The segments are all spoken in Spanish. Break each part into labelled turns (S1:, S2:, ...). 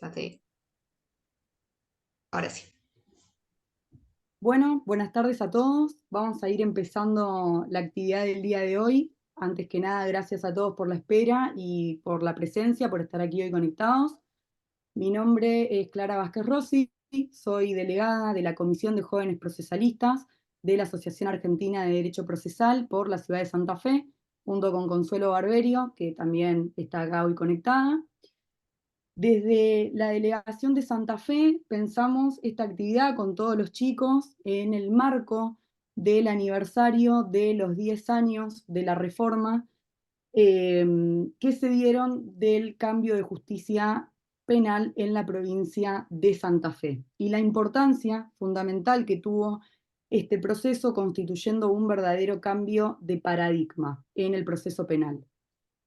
S1: Ya te... Ahora sí.
S2: Bueno, buenas tardes a todos. Vamos a ir empezando la actividad del día de hoy. Antes que nada, gracias a todos por la espera y por la presencia, por estar aquí hoy conectados. Mi nombre es Clara Vázquez Rossi, soy delegada de la Comisión de Jóvenes Procesalistas de la Asociación Argentina de Derecho Procesal por la ciudad de Santa Fe, junto con Consuelo Barberio, que también está acá hoy conectada. Desde la delegación de Santa Fe pensamos esta actividad con todos los chicos en el marco del aniversario de los 10 años de la reforma que se dieron del cambio de justicia penal en la provincia de Santa Fe y la importancia fundamental que tuvo este proceso constituyendo un verdadero cambio de paradigma en el proceso penal.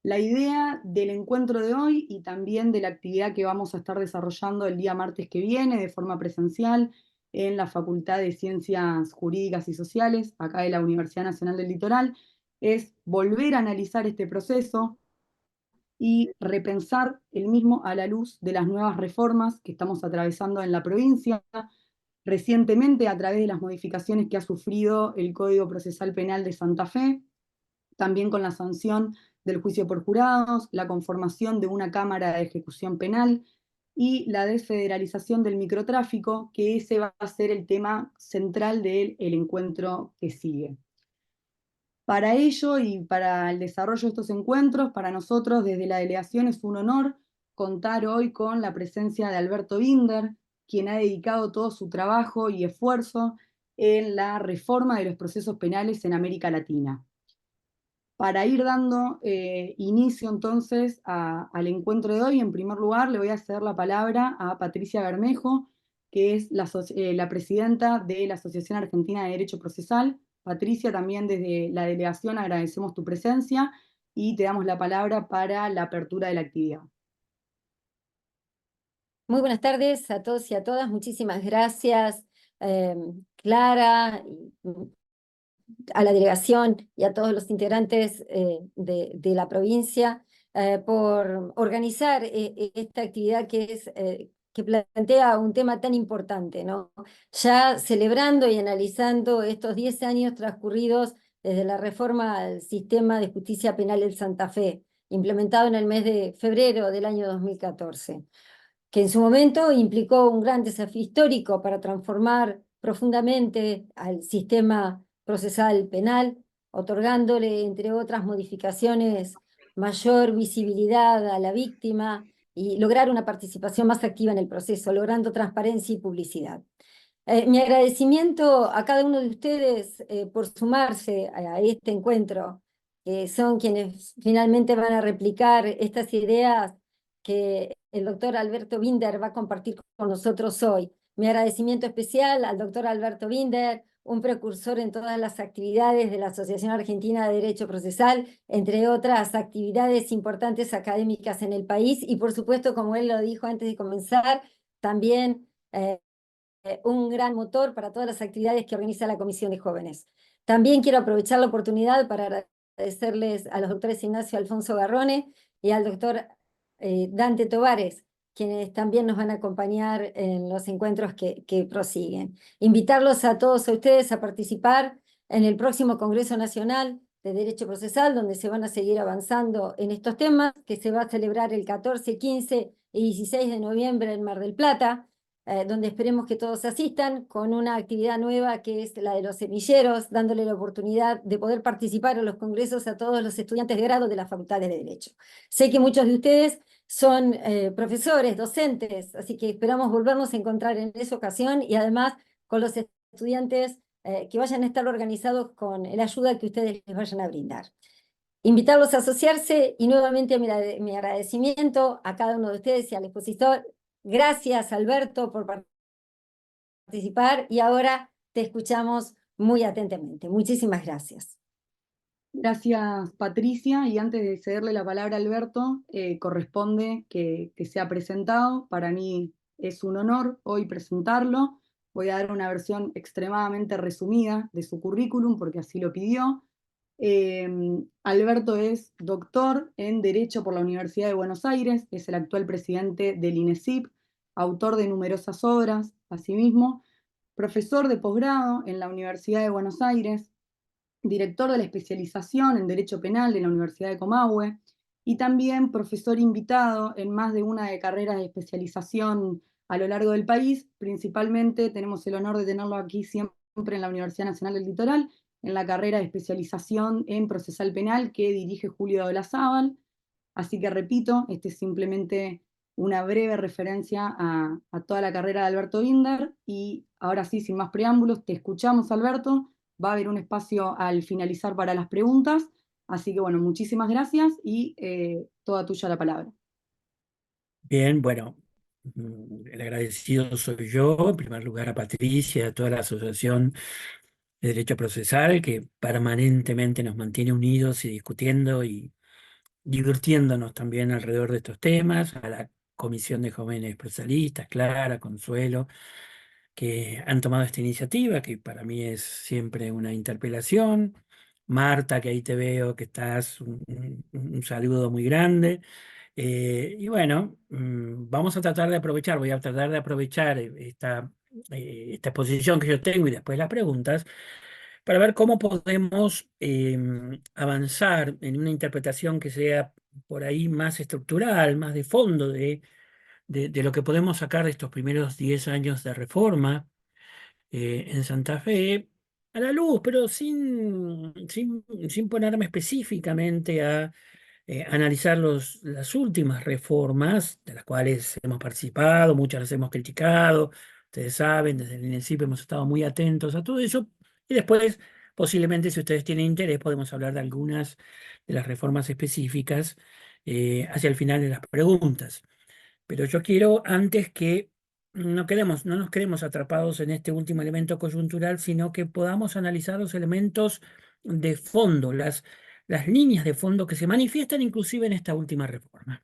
S2: La idea del encuentro de hoy y también de la actividad que vamos a estar desarrollando el día martes que viene de forma presencial en la Facultad de Ciencias Jurídicas y Sociales, acá de la Universidad Nacional del Litoral, es volver a analizar este proceso y repensar el mismo a la luz de las nuevas reformas que estamos atravesando en la provincia, recientemente a través de las modificaciones que ha sufrido el Código Procesal Penal de Santa Fe, también con la sanción del juicio por jurados, la conformación de una Cámara de Ejecución Penal y la desfederalización del microtráfico, que ese va a ser el tema central del encuentro que sigue. Para ello y para el desarrollo de estos encuentros, para nosotros desde la delegación es un honor contar hoy con la presencia de Alberto Binder, quien ha dedicado todo su trabajo y esfuerzo en la reforma de los procesos penales en América Latina. Para ir dando inicio entonces al encuentro de hoy, en primer lugar le voy a ceder la palabra a Patricia Bermejo, que es la presidenta de la Asociación Argentina de Derecho Procesal. Patricia, también desde la delegación agradecemos tu presencia y te damos la palabra para la apertura de la actividad.
S3: Muy buenas tardes a todos y a todas. Muchísimas gracias, Clara, a la delegación y a todos los integrantes de la provincia por organizar esta actividad que plantea un tema tan importante, ¿no? Ya celebrando y analizando estos 10 años transcurridos desde la reforma al sistema de justicia penal en Santa Fe, implementado en el mes de febrero del año 2014. Que en su momento implicó un gran desafío histórico para transformar profundamente al sistema procesal penal, otorgándole, entre otras modificaciones, mayor visibilidad a la víctima y lograr una participación más activa en el proceso, logrando transparencia y publicidad. Mi agradecimiento a cada uno de ustedes por sumarse a este encuentro, que son quienes finalmente van a replicar estas ideas que el doctor Alberto Binder va a compartir con nosotros hoy. Mi agradecimiento especial al doctor Alberto Binder, un precursor en todas las actividades de la Asociación Argentina de Derecho Procesal, entre otras actividades importantes académicas en el país, y por supuesto, como él lo dijo antes de comenzar, también un gran motor para todas las actividades que organiza la Comisión de Jóvenes. También quiero aprovechar la oportunidad para agradecerles a los doctores Ignacio Alfonso Garrone y al doctor Dante Tovares, quienes también nos van a acompañar en los encuentros que prosiguen. Invitarlos a todos ustedes a participar en el próximo Congreso Nacional de Derecho Procesal, donde se van a seguir avanzando en estos temas, que se va a celebrar el 14, 15 y 16 de noviembre en Mar del Plata, donde esperemos que todos asistan con una actividad nueva que es la de los semilleros, dándole la oportunidad de poder participar en los congresos a todos los estudiantes de grado de las facultades de Derecho. Sé que muchos de ustedes son profesores, docentes, así que esperamos volvernos a encontrar en esa ocasión y además con los estudiantes que vayan a estar organizados con la ayuda que ustedes les vayan a brindar. Invitarlos a asociarse y nuevamente mi agradecimiento a cada uno de ustedes y al expositor. Gracias, Alberto, por participar y ahora te escuchamos muy atentamente. Muchísimas gracias.
S2: Gracias, Patricia. Y antes de cederle la palabra a Alberto, corresponde que sea presentado. Para mí es un honor hoy presentarlo. Voy a dar una versión extremadamente resumida de su currículum, porque así lo pidió. Alberto es doctor en Derecho por la Universidad de Buenos Aires, es el actual presidente del INESIP, autor de numerosas obras, asimismo, profesor de posgrado en la Universidad de Buenos Aires, director de la especialización en Derecho Penal de la Universidad de Comahue y también profesor invitado en más de una de carreras de especialización a lo largo del país. Principalmente tenemos el honor de tenerlo aquí siempre en la Universidad Nacional del Litoral, en la carrera de especialización en procesal penal que dirige Julio de Olazábal. Así que repito, este es simplemente una breve referencia a toda la carrera de Alberto Binder. Y ahora sí, sin más preámbulos, te escuchamos, Alberto. Va a haber un espacio al finalizar para las preguntas. Así que bueno, muchísimas gracias y toda tuya la palabra.
S1: Bien, bueno, el agradecido soy yo, en primer lugar a Patricia, a toda la Asociación de Derecho Procesal, que permanentemente nos mantiene unidos y discutiendo y divirtiéndonos también alrededor de estos temas, a la Comisión de Jóvenes Procesalistas, Clara, Consuelo, que han tomado esta iniciativa, que para mí es siempre una interpelación. Marta, que ahí te veo que estás, un saludo muy grande. Y bueno, vamos a tratar de aprovechar, voy a tratar de aprovechar esta exposición que yo tengo y después las preguntas para ver cómo podemos avanzar en una interpretación que sea por ahí más estructural, más de fondo de lo que podemos sacar de estos primeros 10 años de reforma en Santa Fe a la luz, pero sin ponerme específicamente a analizar las últimas reformas, de las cuales hemos participado, muchas las hemos criticado, ustedes saben, desde el principio hemos estado muy atentos a todo eso, y después, posiblemente, si ustedes tienen interés, podemos hablar de algunas de las reformas específicas hacia el final de las preguntas. Pero yo quiero, antes que no nos quedemos atrapados en este último elemento coyuntural, sino que podamos analizar los elementos de fondo, las líneas de fondo que se manifiestan inclusive en esta última reforma.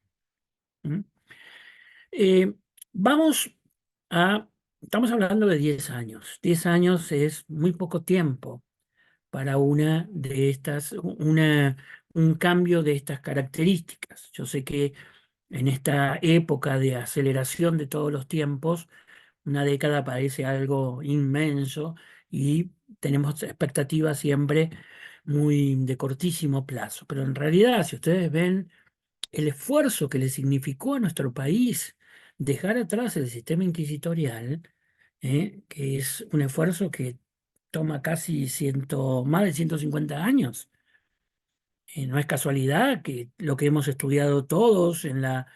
S1: ¿Mm? Eh, vamos estamos hablando de 10 años. 10 años es muy poco tiempo para un cambio de estas características. Yo sé que en esta época de aceleración de todos los tiempos, una década parece algo inmenso y tenemos expectativas siempre muy de cortísimo plazo. Pero en realidad, si ustedes ven el esfuerzo que le significó a nuestro país dejar atrás el sistema inquisitorial, que es un esfuerzo que toma más de 150 años. No es casualidad que lo que hemos estudiado todos en la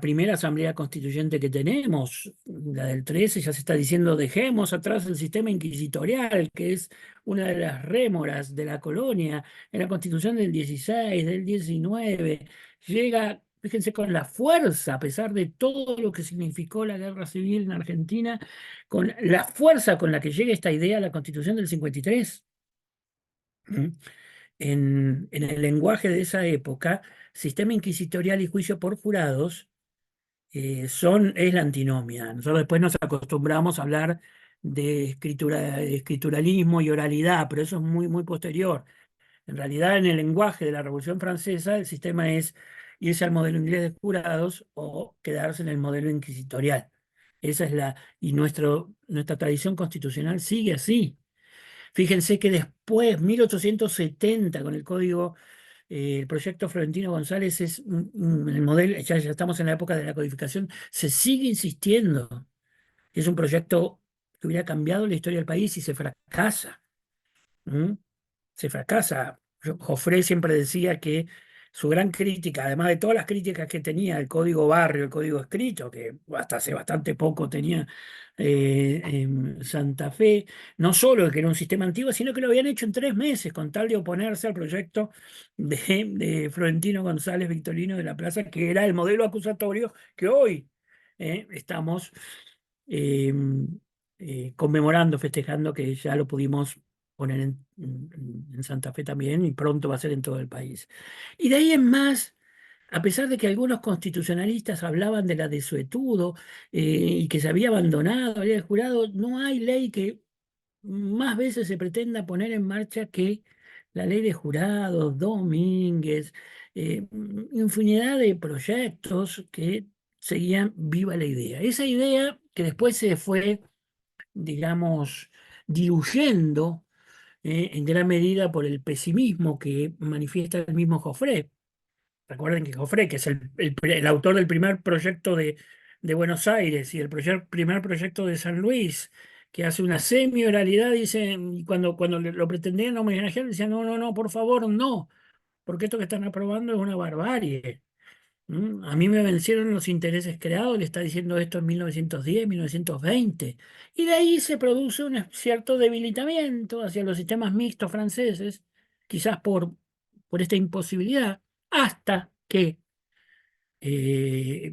S1: primera asamblea constituyente que tenemos, la del 13, ya se está diciendo dejemos atrás el sistema inquisitorial, que es una de las rémoras de la colonia. En la constitución del 16, del 19, llega, fíjense, con la fuerza, a pesar de todo lo que significó la guerra civil en Argentina, con la fuerza con la que llega esta idea a la constitución del 53. ¿Mm? En el lenguaje de esa época, sistema inquisitorial y juicio por jurados es la antinomia. Nosotros después nos acostumbramos a hablar de escrituralismo y oralidad, pero eso es muy, muy posterior. En realidad, en el lenguaje de la Revolución Francesa, el sistema es irse al modelo inglés de jurados o quedarse en el modelo inquisitorial. Esa es nuestra tradición constitucional sigue así. Fíjense que después, 1870, con el código, el proyecto Florentino González es el modelo, ya estamos en la época de la codificación, se sigue insistiendo. Es un proyecto que hubiera cambiado la historia del país y se fracasa. ¿Mm? Se fracasa. Joffre siempre decía que su gran crítica, además de todas las críticas que tenía el código barrio, el código escrito, que hasta hace bastante poco tenía en Santa Fe, no solo que era un sistema antiguo, sino que lo habían hecho en 3 meses con tal de oponerse al proyecto de Florentino González Victorino de la Plaza, que era el modelo acusatorio que hoy estamos eh, conmemorando, festejando que ya lo pudimos poner en Santa Fe también y pronto va a ser en todo el país. Y de ahí en más, a pesar de que algunos constitucionalistas hablaban de la desuetudo y que se había abandonado, había jurado, no hay ley que más veces se pretenda poner en marcha que la ley de jurados, Domínguez, infinidad de proyectos que seguían viva la idea. Esa idea que después se fue, digamos, diluyendo en gran medida por el pesimismo que manifiesta el mismo Joffre. Recuerden que Joffre, que es el autor del primer proyecto de Buenos Aires y el primer proyecto de San Luis, que hace una semi-oralidad, dice, y cuando lo pretendían homenajear, decían, no, no, no, por favor, no, porque esto que están aprobando es una barbarie. A mí me vencieron los intereses creados, le está diciendo esto en 1910, 1920. Y de ahí se produce un cierto debilitamiento hacia los sistemas mixtos franceses, quizás por esta imposibilidad, hasta que le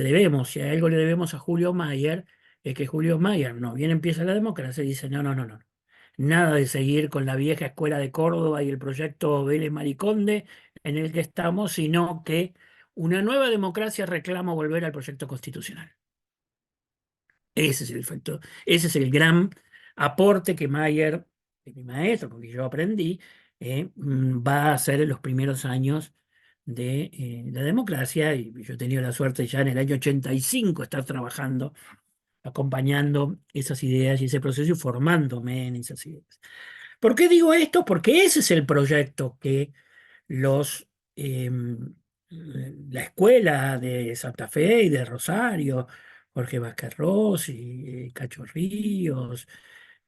S1: debemos, si a algo le debemos a Julio Mayer, es que Julio Mayer, no bien empieza la democracia, y dice, no, no, no, no. Nada de seguir con la vieja escuela de Córdoba y el proyecto Vélez Mariconde en el que estamos, sino que una nueva democracia reclama volver al proyecto constitucional. Ese es el efecto, ese es el gran aporte que Mayer, que mi maestro, porque yo aprendí, va a hacer en los primeros años de la democracia. Y yo he tenido la suerte ya en el año 85 estar trabajando, acompañando esas ideas y ese proceso y formándome en esas ideas. ¿Por qué digo esto? Porque ese es el proyecto que los, eh, la escuela de Santa Fe y de Rosario, Jorge Vázquez Rossi, Cacho Ríos,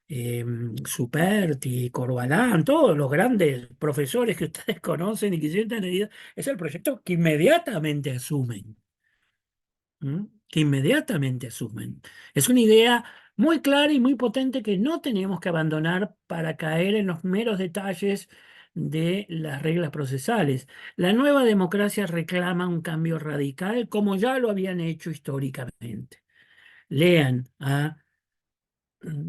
S1: eh, Superti, Corbalán, todos los grandes profesores que ustedes conocen y que sienten heridos, es el proyecto que inmediatamente asumen. Que inmediatamente asumen. Es una idea muy clara y muy potente que no tenemos que abandonar para caer en los meros detalles de las reglas procesales. La nueva democracia reclama un cambio radical como ya lo habían hecho históricamente. Lean a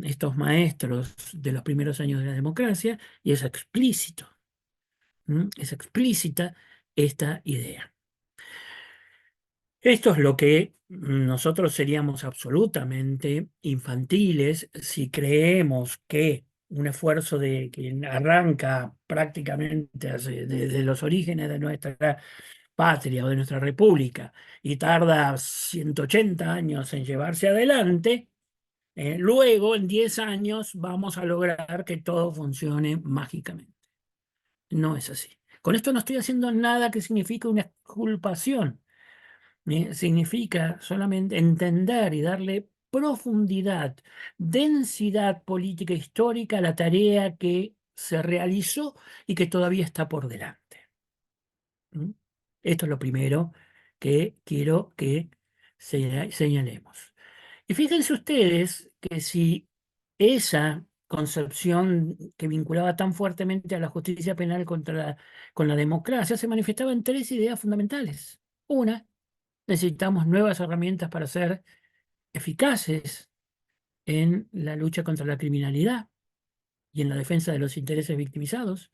S1: estos maestros de los primeros años de la democracia y es explícito, es explícita esta idea. Esto es lo que nosotros seríamos absolutamente infantiles si creemos que un esfuerzo que arranca prácticamente desde los orígenes de nuestra patria o de nuestra república y tarda 180 años en llevarse adelante, luego en 10 años vamos a lograr que todo funcione mágicamente. No es así. Con esto no estoy haciendo nada que signifique una exculpación. Significa solamente entender y darle profundidad, densidad política histórica a la tarea que se realizó y que todavía está por delante. ¿Mm? Esto es lo primero que quiero que señalemos. Y fíjense ustedes que si esa concepción que vinculaba tan fuertemente a la justicia penal con la democracia se manifestaba en tres ideas fundamentales. Una, necesitamos nuevas herramientas para ser eficaces en la lucha contra la criminalidad y en la defensa de los intereses victimizados.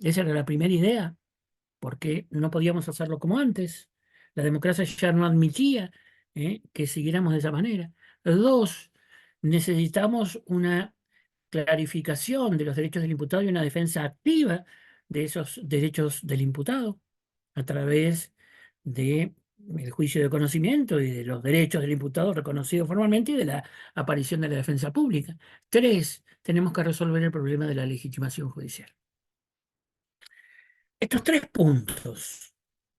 S1: Esa era la primera idea, porque no podíamos hacerlo como antes. La democracia ya no admitía que siguiéramos de esa manera. Dos, necesitamos una clarificación de los derechos del imputado y una defensa activa de esos derechos del imputado a través de el juicio de conocimiento y de los derechos del imputado reconocidos formalmente y de la aparición de la defensa pública. Tres, tenemos que resolver el problema de la legitimación judicial. Estos tres puntos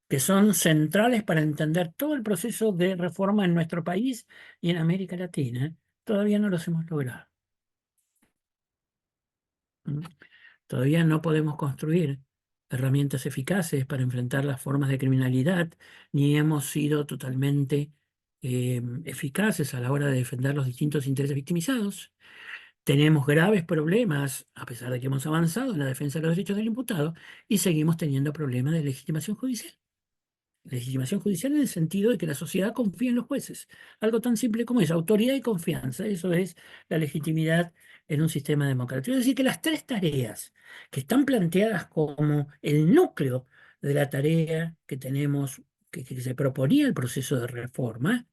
S1: que son centrales para entender todo el proceso de reforma en nuestro país y en América Latina, todavía no los hemos logrado. ¿Mm? Todavía no podemos construir herramientas eficaces para enfrentar las formas de criminalidad, ni hemos sido totalmente eficaces a la hora de defender los distintos intereses victimizados. Tenemos graves problemas, a pesar de que hemos avanzado en la defensa de los derechos del imputado, y seguimos teniendo problemas de legitimación judicial. Legitimación judicial en el sentido de que la sociedad confía en los jueces. Algo tan simple como eso, autoridad y confianza. Eso es la legitimidad en un sistema democrático. Es decir, que las tres tareas que están planteadas como el núcleo de la tarea que tenemos, que se proponía el proceso de reforma,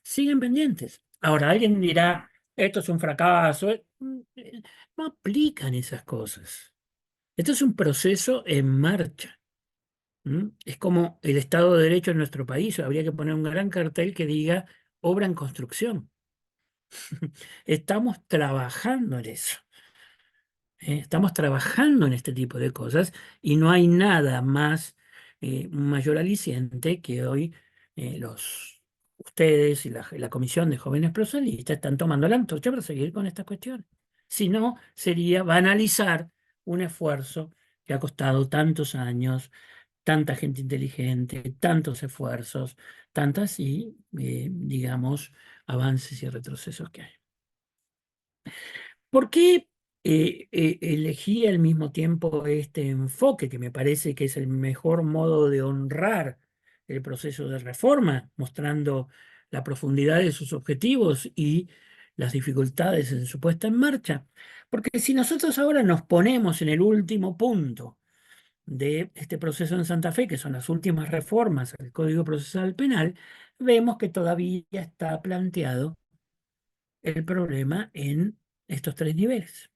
S1: siguen pendientes. Ahora, alguien dirá, esto es un fracaso. No aplican esas cosas. Esto es un proceso en marcha. Es como el Estado de Derecho en nuestro país. Habría que poner un gran cartel que diga obra en construcción. Estamos trabajando en eso. Estamos trabajando en este tipo de cosas y no hay nada más, un mayor aliciente que hoy ustedes y la Comisión de Jóvenes Proselitistas están tomando la antorcha para seguir con estas cuestiones. Si no, sería banalizar un esfuerzo que ha costado tantos años, tanta gente inteligente, tantos esfuerzos, tantas y, digamos, avances y retrocesos que hay. ¿Por qué elegí al mismo tiempo este enfoque, que me parece que es el mejor modo de honrar el proceso de reforma, mostrando la profundidad de sus objetivos y las dificultades en su puesta en marcha? Porque si nosotros ahora nos ponemos en el último punto de este proceso en Santa Fe, que son las últimas reformas al Código Procesal Penal, vemos que todavía está planteado el problema en estos tres niveles.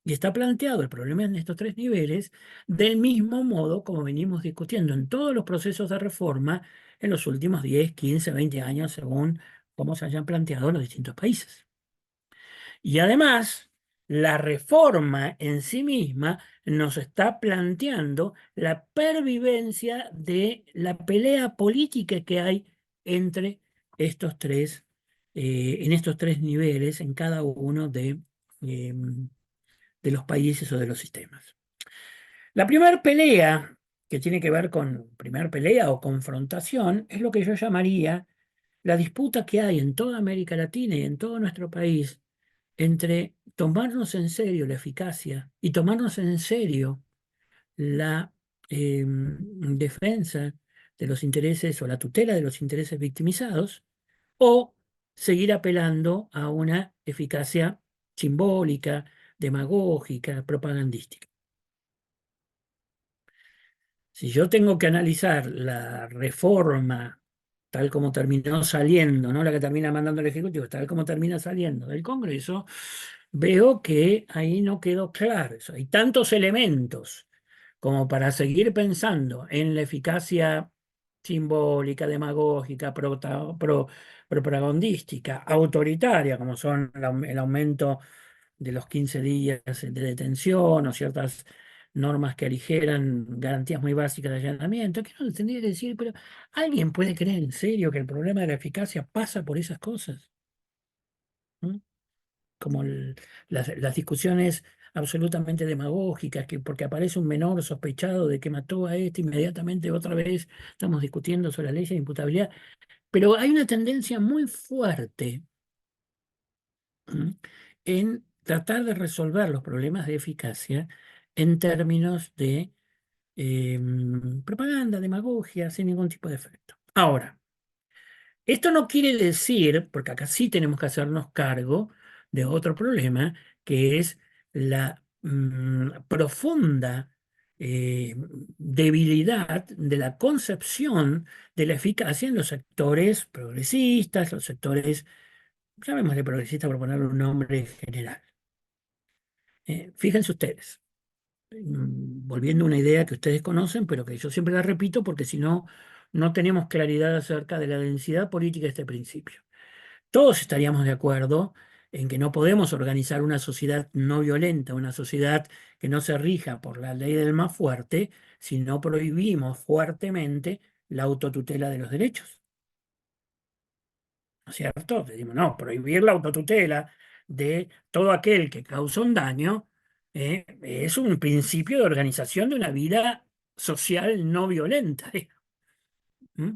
S1: Y está planteado el problema en estos tres niveles del mismo modo como venimos discutiendo en todos los procesos de reforma en los últimos 10, 15, 20 años, según cómo se hayan planteado en los distintos países. Y además, la reforma en sí misma nos está planteando la pervivencia de la pelea política que hay entre estos tres, en estos tres niveles, en cada uno de los países o de los sistemas. La primera pelea, que tiene que ver con primer pelea o confrontación, es lo que yo llamaría la disputa que hay en toda América Latina y en todo nuestro país entre tomarnos en serio la eficacia y tomarnos en serio la defensa de los intereses o la tutela de los intereses victimizados, o seguir apelando a una eficacia simbólica, demagógica, propagandística. Si yo tengo que analizar la reforma tal como terminó saliendo, no la que termina mandando el Ejecutivo, tal como termina saliendo del Congreso, veo que ahí no quedó claro eso. Hay tantos elementos como para seguir pensando en la eficacia simbólica, demagógica, propagandística, autoritaria, como son el aumento de los 15 días de detención o ciertas normas que aligeran garantías muy básicas de allanamiento, que no tendría que decir, pero ¿alguien puede creer en serio que el problema de la eficacia pasa por esas cosas? ¿Mm? Como las discusiones absolutamente demagógicas, que porque aparece un menor sospechado de que mató a este, inmediatamente otra vez estamos discutiendo sobre la ley de imputabilidad. Pero hay una tendencia muy fuerte, en tratar de resolver los problemas de eficacia en términos de propaganda, demagogia, sin ningún tipo de efecto. Ahora, esto no quiere decir, porque acá sí tenemos que hacernos cargo de otro problema, que es la profunda debilidad de la concepción de la eficacia en los sectores progresistas, los sectores, llamémosle progresistas por ponerle un nombre general. Fíjense ustedes, volviendo a una idea que ustedes conocen, pero que yo siempre la repito porque si no, no tenemos claridad acerca de la densidad política de este principio. Todos estaríamos de acuerdo en que no podemos organizar una sociedad no violenta, una sociedad que no se rija por la ley del más fuerte, si no prohibimos fuertemente la autotutela de los derechos. ¿No es cierto? Decimos, no, prohibir la autotutela de todo aquel que causa un daño es un principio de organización de una vida social no violenta. ¿Mm?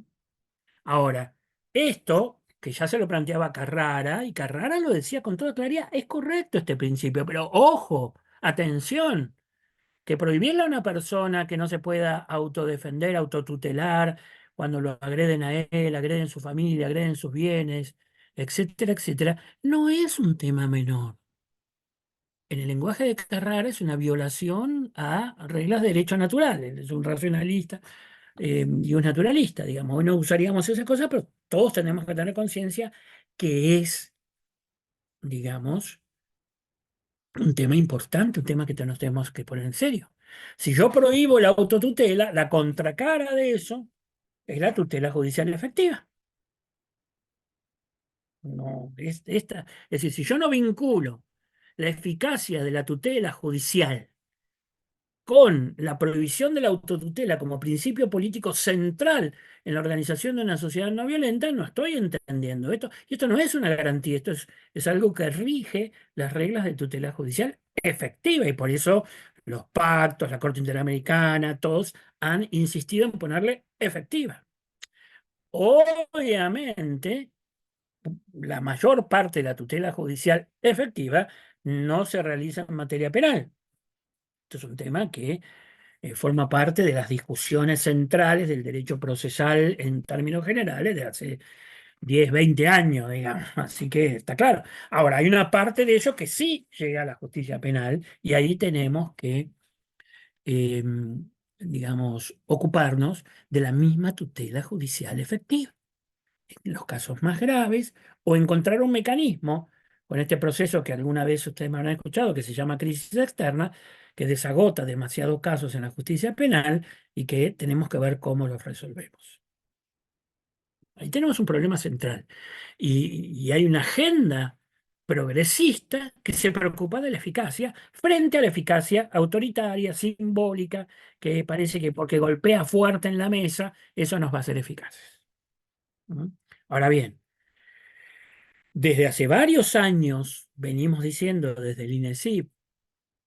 S1: Ahora, esto, que ya se lo planteaba Carrara, y Carrara lo decía con toda claridad, es correcto este principio, pero ojo, atención, que prohibirle a una persona que no se pueda autodefender, autotutelar, cuando lo agreden a él, agreden su familia, agreden sus bienes, etcétera, etcétera, no es un tema menor. En el lenguaje de Carrara es una violación a reglas de derecho natural. Él es un racionalista y un naturalista, digamos. Hoy no usaríamos esas cosas, pero todos tenemos que tener conciencia que es, digamos, un tema importante, un tema que nos tenemos que poner en serio. Si yo prohíbo la autotutela, la contracara de eso es la tutela judicial efectiva. No, es decir, si yo no vinculo la eficacia de la tutela judicial con la prohibición de la autotutela como principio político central en la organización de una sociedad no violenta, no estoy entendiendo esto. Y esto no es una garantía, esto es algo que rige las reglas de tutela judicial efectiva. Y por eso los pactos, la Corte Interamericana, todos han insistido en ponerle efectiva. Obviamente, la mayor parte de la tutela judicial efectiva no se realiza en materia penal. Esto es un tema que forma parte de las discusiones centrales del derecho procesal en términos generales de hace 10, 20 años, digamos. Así que está claro. Ahora, hay una parte de ello que sí llega a la justicia penal y ahí tenemos que, eh, digamos, ocuparnos de la misma tutela judicial efectiva en los casos más graves, o encontrar un mecanismo con este proceso que alguna vez ustedes me habrán escuchado, que se llama crisis externa, que desagota demasiados casos en la justicia penal y que tenemos que ver cómo los resolvemos. Ahí tenemos un problema central. Y hay una agenda progresista que se preocupa de la eficacia frente a la eficacia autoritaria, simbólica, que parece que porque golpea fuerte en la mesa, eso nos va a hacer eficaces. ¿Mm? Ahora bien, desde hace varios años venimos diciendo desde el INESIP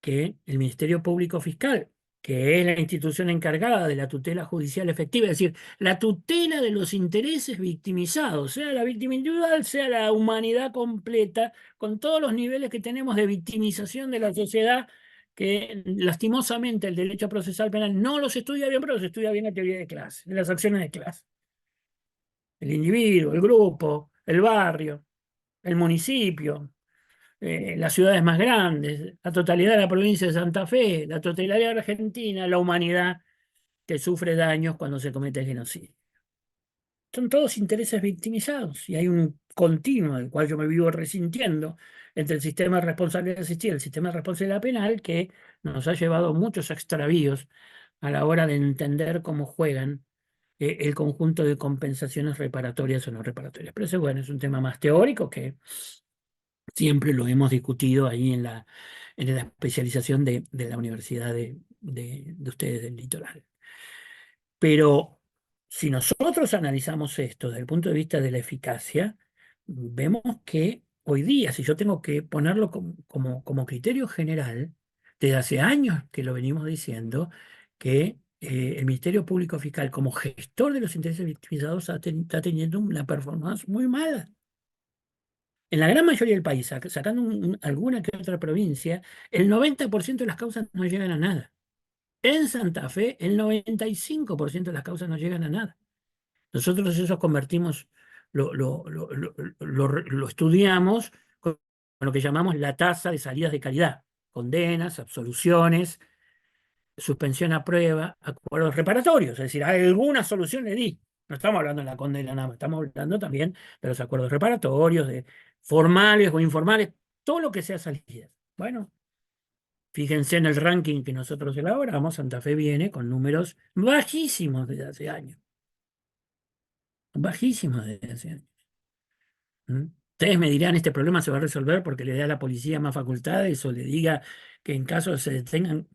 S1: que el Ministerio Público Fiscal, que es la institución encargada de la tutela judicial efectiva, es decir, la tutela de los intereses victimizados, sea la víctima individual, sea la humanidad completa, con todos los niveles que tenemos de victimización de la sociedad, que lastimosamente el derecho procesal penal no los estudia bien, pero los estudia bien la teoría de clase, de las acciones de clase. El individuo, el grupo, el barrio, el municipio, las ciudades más grandes, la totalidad de la provincia de Santa Fe, la totalidad de Argentina, la humanidad que sufre daños cuando se comete el genocidio. Son todos intereses victimizados y hay un continuo del cual yo me vivo resintiendo entre el sistema de responsabilidad asistida y el sistema de responsabilidad penal que nos ha llevado muchos extravíos a la hora de entender cómo juegan el conjunto de compensaciones reparatorias o no reparatorias. Pero eso, bueno, es un tema más teórico que siempre lo hemos discutido ahí en la especialización de la Universidad de ustedes del Litoral. Pero si nosotros analizamos esto desde el punto de vista de la eficacia, vemos que hoy día, si yo tengo que ponerlo como criterio general, desde hace años que lo venimos diciendo, que el Ministerio Público Fiscal, como gestor de los intereses victimizados, está teniendo una performance muy mala. En la gran mayoría del país, sacando alguna que otra provincia, el 90% de las causas no llegan a nada. En Santa Fe, el 95% de las causas no llegan a nada. Nosotros eso convertimos, lo estudiamos con lo que llamamos la tasa de salidas de calidad. Condenas, absoluciones, suspensión a prueba, acuerdos reparatorios. Es decir, alguna solución le di. No estamos hablando de la condena nada más, estamos hablando también de los acuerdos reparatorios, de formales o informales, todo lo que sea salidas. Bueno, fíjense en el ranking que nosotros elaboramos, Santa Fe viene con números bajísimos desde hace años. Bajísimos desde hace años. ¿Mm? Ustedes me dirán, este problema se va a resolver porque le da a la policía más facultades o le diga que en caso se detengan.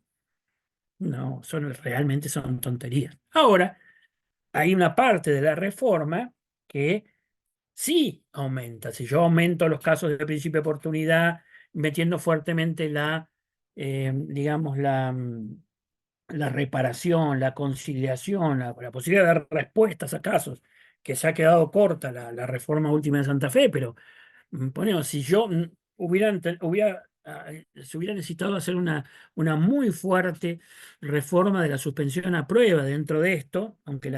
S1: No, realmente son tonterías. Ahora, hay una parte de la reforma que sí aumenta. Si yo aumento los casos de principio de oportunidad, metiendo fuertemente digamos, la reparación, la conciliación, la posibilidad de dar respuestas a casos, que se ha quedado corta la reforma última de Santa Fe, pero ponemos, si yo se hubiera necesitado hacer una muy fuerte reforma de la suspensión a prueba dentro de esto, aunque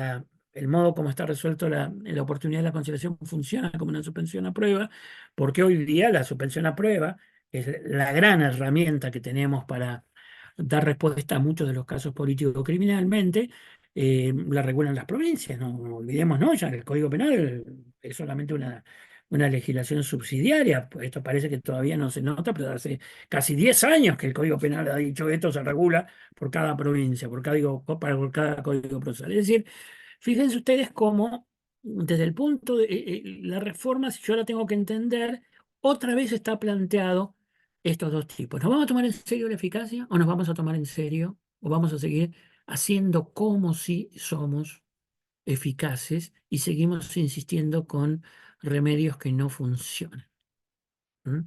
S1: el modo como está resuelto la oportunidad de la conciliación funciona como una suspensión a prueba, porque hoy día la suspensión a prueba es la gran herramienta que tenemos para dar respuesta a muchos de los casos políticos criminalmente, la regulan las provincias, no olvidemos, ¿no? Ya el Código Penal es solamente una legislación subsidiaria. Pues esto parece que todavía no se nota, pero hace casi 10 años que el Código Penal ha dicho esto se regula por cada provincia, por cada código procesal. Es decir, fíjense ustedes cómo, desde el punto de la reforma, si yo la tengo que entender, otra vez está planteado estos dos tipos. ¿Nos vamos a tomar en serio la eficacia o nos vamos a tomar en serio o vamos a seguir haciendo como si somos eficaces y seguimos insistiendo con remedios que no funcionan? ¿Mm?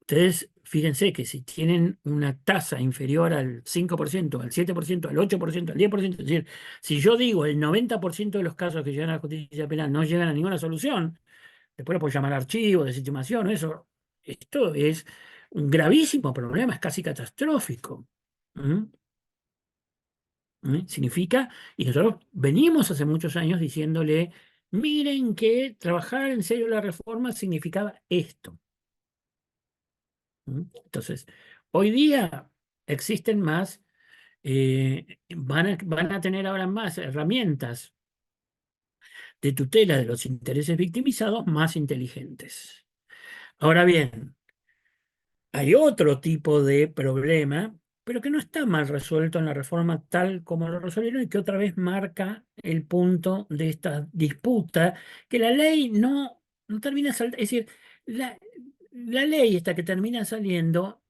S1: Ustedes fíjense que si tienen una tasa inferior al 5%, al 7%, al 8%, al 10%, es decir, si yo digo el 90% de los casos que llegan a la justicia penal no llegan a ninguna solución, después lo puedo llamar archivo, desestimación, eso, esto es un gravísimo problema, es casi catastrófico. ¿Mm? Significa, y nosotros venimos hace muchos años diciéndole, miren que trabajar en serio la reforma significaba esto. Entonces, hoy día existen más, van a tener ahora más herramientas de tutela de los intereses victimizados más inteligentes. Ahora bien, hay otro tipo de problema, pero que no está mal resuelto en la reforma tal como lo resolvieron y que otra vez marca el punto de esta disputa, que la ley no termina saliendo, es decir, la ley esta que termina saliendo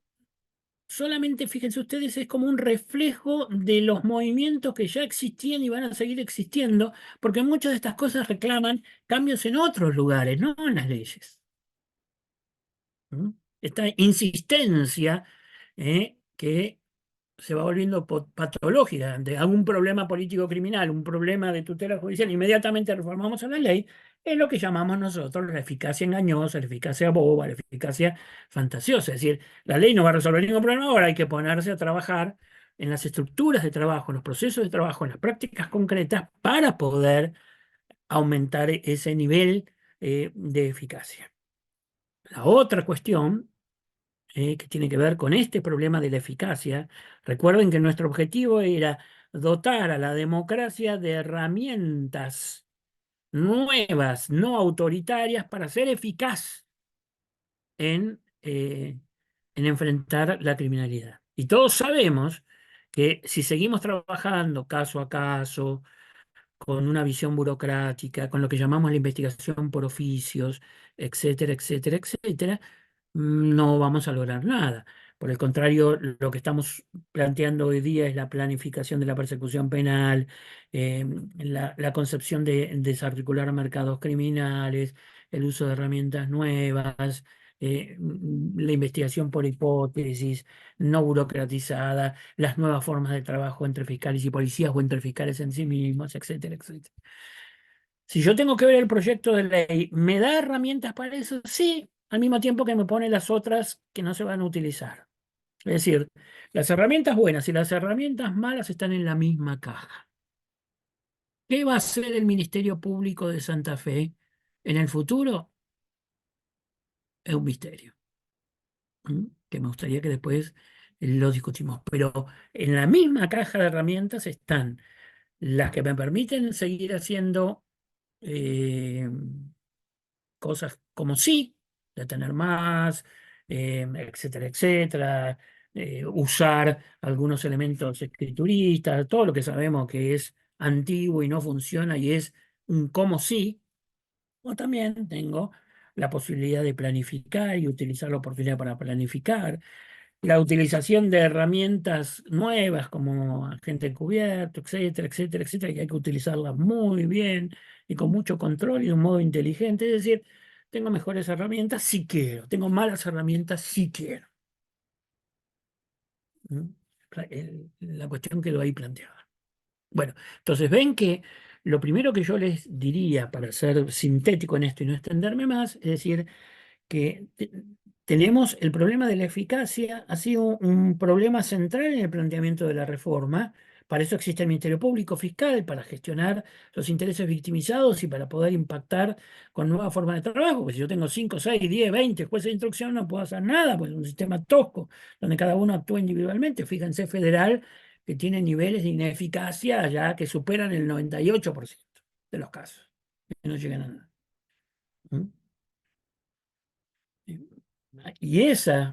S1: solamente, fíjense ustedes, es como un reflejo de los movimientos que ya existían y van a seguir existiendo, porque muchas de estas cosas reclaman cambios en otros lugares, no en las leyes. ¿Mm? Esta insistencia que se va volviendo patológica ante algún problema político criminal, un problema de tutela judicial, inmediatamente reformamos a la ley, es lo que llamamos nosotros la eficacia engañosa, la eficacia boba, la eficacia fantasiosa. Es decir, la ley no va a resolver ningún problema, ahora hay que ponerse a trabajar en las estructuras de trabajo, en los procesos de trabajo, en las prácticas concretas para poder aumentar ese nivel de eficacia. La otra cuestión que tiene que ver con este problema de la eficacia. Recuerden que nuestro objetivo era dotar a la democracia de herramientas nuevas, no autoritarias, para ser eficaz en enfrentar la criminalidad. Y todos sabemos que si seguimos trabajando caso a caso, con una visión burocrática, con lo que llamamos la investigación por oficios, etcétera, etcétera, etcétera, no vamos a lograr nada. Por el contrario, lo que estamos planteando hoy día es la planificación de la persecución penal, la concepción de desarticular mercados criminales, el uso de herramientas nuevas, la investigación por hipótesis, no burocratizada, las nuevas formas de trabajo entre fiscales y policías o entre fiscales en sí mismos, etcétera, etcétera. Si yo tengo que ver el proyecto de ley, ¿me da herramientas para eso? Sí, al mismo tiempo que me pone las otras que no se van a utilizar. Es decir, las herramientas buenas y las herramientas malas están en la misma caja. ¿Qué va a hacer el Ministerio Público de Santa Fe en el futuro? Es un misterio, que me gustaría que después lo discutimos. Pero en la misma caja de herramientas están las que me permiten seguir haciendo eh, cosas como sí, de tener más, etcétera, etcétera, usar algunos elementos escrituristas, todo lo que sabemos que es antiguo y no funciona y es un como sí, o también tengo la posibilidad de planificar y utilizar la oportunidad para planificar, la utilización de herramientas nuevas como agente encubierto, etcétera, etcétera, etcétera, que hay que utilizarlas muy bien y con mucho control y de un modo inteligente. Es decir, tengo mejores herramientas si quiero, tengo malas herramientas si quiero. ¿Mm? La cuestión quedó ahí planteada. Bueno, entonces ven que lo primero que yo les diría para ser sintético en esto y no extenderme más, es decir, que tenemos el problema de la eficacia, ha sido un problema central en el planteamiento de la reforma. Para eso existe el Ministerio Público Fiscal, para gestionar los intereses victimizados y para poder impactar con nuevas formas de trabajo. Porque si yo tengo 5, 6, 10, 20 jueces de instrucción, no puedo hacer nada, pues es un sistema tosco, donde cada uno actúa individualmente. Fíjense, federal, que tiene niveles de ineficacia ya que superan el 98% de los casos, que no llegan a nada. ¿Mm? Y ese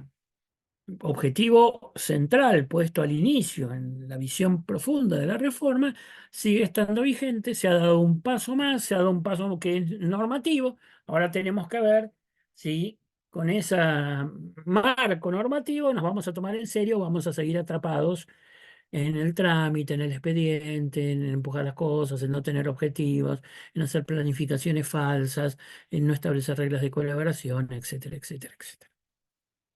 S1: objetivo central puesto al inicio en la visión profunda de la reforma sigue estando vigente, se ha dado un paso más, se ha dado un paso que es normativo. Ahora tenemos que ver si con ese marco normativo nos vamos a tomar en serio o vamos a seguir atrapados en el trámite, en el expediente, en empujar las cosas, en no tener objetivos, en hacer planificaciones falsas, en no establecer reglas de colaboración, etcétera, etcétera, etcétera.